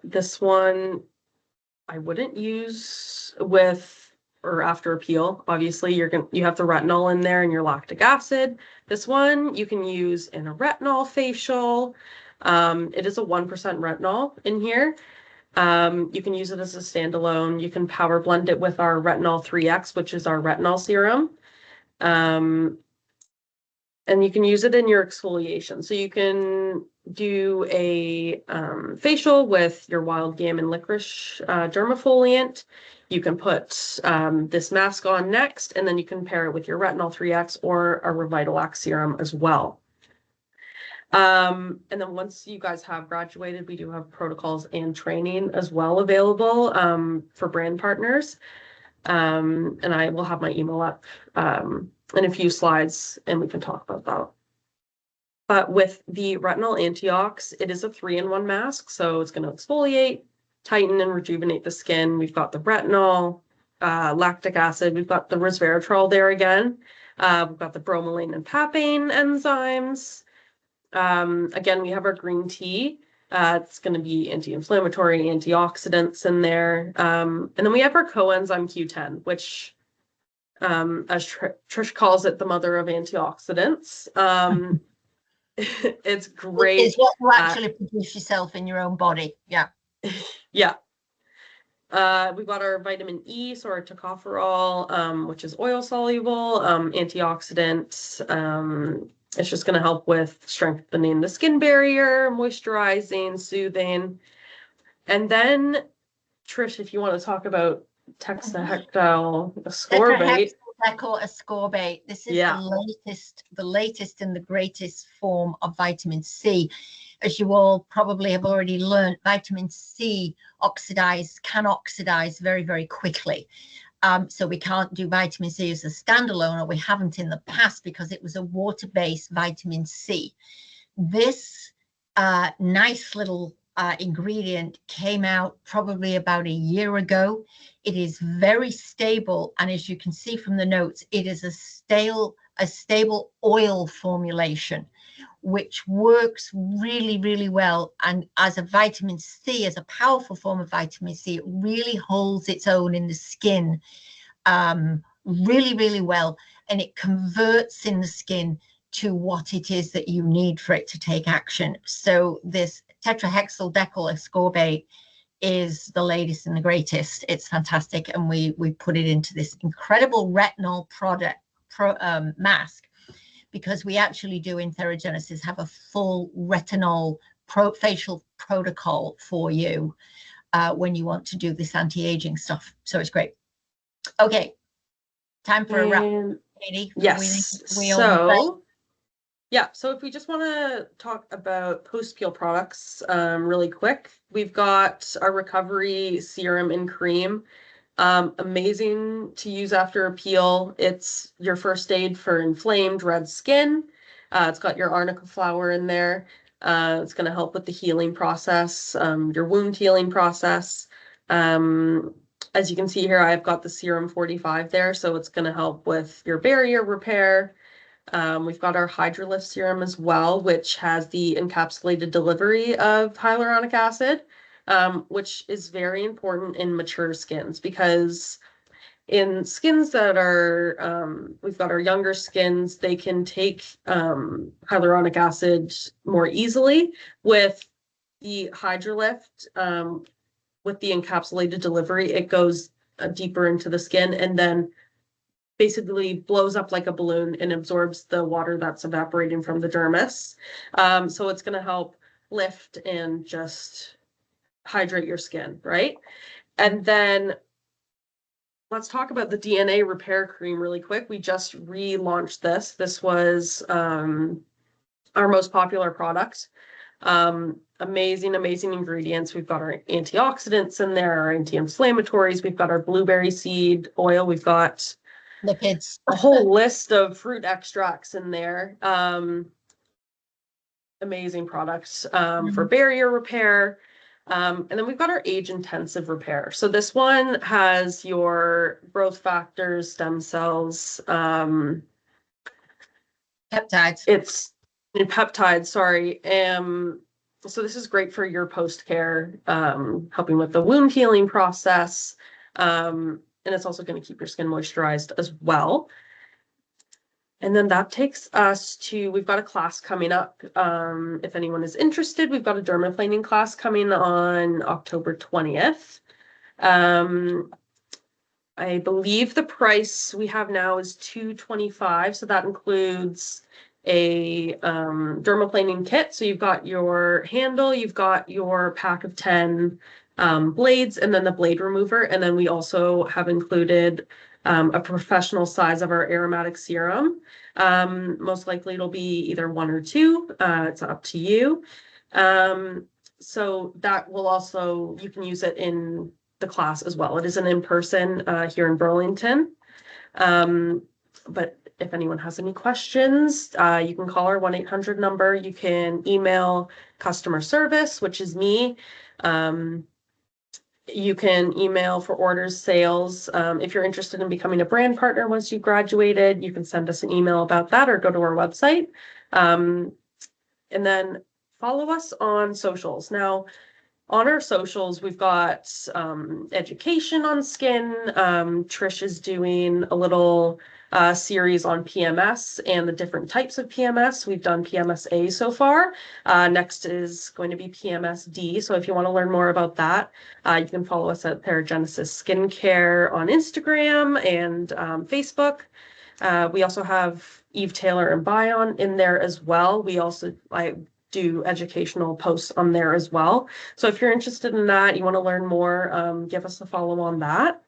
Speaker 2: This one I wouldn't use with or after a peel. Obviously, you have the retinol in there and your lactic acid. This one you can use in a retinol facial. It is a 1% retinol in here. You can use it as a standalone. You can power blend it with our retinol 3X, which is our retinol serum. And you can use it in your exfoliation. So you can do a facial with your wild gammon licorice dermafoliant. You can put this mask on next, and then you can pair it with your retinol 3X or a Revitalax serum as well. And then once you guys have graduated, we do have protocols and training as well available for brand partners. And I will have my email up in a few slides, and we can talk about that. But with the retinol antiox, it is a 3-in-1 mask, so it's going to exfoliate, tighten, and rejuvenate the skin. We've got the retinol, lactic acid. We've got the resveratrol there again. We've got the bromelain and papain enzymes. Again, we have our green tea. It's going to be anti-inflammatory, antioxidants in there. And then we have our coenzyme Q10, which, as Trish calls it, the mother of antioxidants. It's great.
Speaker 1: It's what you actually produce yourself in your own body. Yeah.
Speaker 2: Yeah. We've got our vitamin E, so our tocopherol, which is oil soluble, antioxidant. It's just going to help with strengthening the skin barrier, moisturizing, soothing. And then, Trish, if you want to talk about tetrahexyl ascorbate.
Speaker 1: Ascorbate. This is the latest and the greatest form of vitamin C. As you all probably have already learned, vitamin C can oxidize very, very quickly. So we can't do vitamin C as a standalone, or we haven't in the past, because it was a water-based vitamin C. This nice little ingredient came out probably about a year ago. It is very stable, and as you can see from the notes, it is a stable oil formulation, which works really, really well. And as a vitamin C, as a powerful form of vitamin C, it really holds its own in the skin really, really well, and it converts in the skin to what it is that you need for it to take action. So this tetrahexyl ascorbate is the latest and the greatest. It's fantastic, and we put it into this incredible retinol mask, because we actually do in TheraGenesis have a full retinol facial protocol for you when you want to do this anti-aging stuff. So it's great. Okay, time for a wrap, Katie.
Speaker 2: Yes. So if we just want to talk about post-peel products really quick, we've got our recovery serum and cream. Amazing to use after a peel. It's your first aid for inflamed red skin. It's got your arnica flower in there. It's going to help with the healing process, your wound healing process. As you can see here, I've got the serum 45 there, so it's going to help with your barrier repair. We've got our Hydrolift serum as well, which has the encapsulated delivery of hyaluronic acid, which is very important in mature skins, because in skins that are, we've got our younger skins, they can take hyaluronic acid more easily. With the Hydrolift, with the encapsulated delivery, it goes deeper into the skin and then basically blows up like a balloon and absorbs the water that's evaporating from the dermis. So it's going to help lift and just hydrate your skin, right? And then let's talk about the DNA repair cream really quick. We just relaunched this. This was our most popular product. Amazing ingredients. We've got our antioxidants in there, our anti-inflammatories. We've got our blueberry seed oil. We've got
Speaker 1: Lipids.
Speaker 2: a whole list of fruit extracts in there. Amazing products for barrier repair. And then we've got our age intensive repair. So this one has your growth factors, stem cells,
Speaker 1: Peptides.
Speaker 2: it's peptides, sorry. So this is great for your post-care, helping with the wound healing process. And it's also going to keep your skin moisturized as well. And then that takes us to, we've got a class coming up. If anyone is interested, we've got a dermaplaning class coming on October 20th. I believe the price we have now is $225. So that includes a dermaplaning kit. So you've got your handle, you've got your pack of 10 blades, and then the blade remover. And then we also have included a professional size of our aromatic serum. Most likely it'll be either 1 or 2. It's up to you. So that will also, you can use it in the class as well. It is an in-person here in Burlington. But if anyone has any questions, you can call our 1-800 number. You can email customer service, which is me. You can email for orders, sales. If you're interested in becoming a brand partner once you graduated, you can send us an email about that or go to our website. And then follow us on socials. Now, on our socials, we've got education on skin. Trish is doing a little series on PMS and the different types of PMS. We've done PMS-A so far. Next is going to be PMS-D. So if you want to learn more about that, you can follow us at TheraGenesis Skincare on Instagram and Facebook. We also have Eve Taylor and Bion in there as well. I do educational posts on there as well. So if you're interested in that, you want to learn more, give us a follow on that.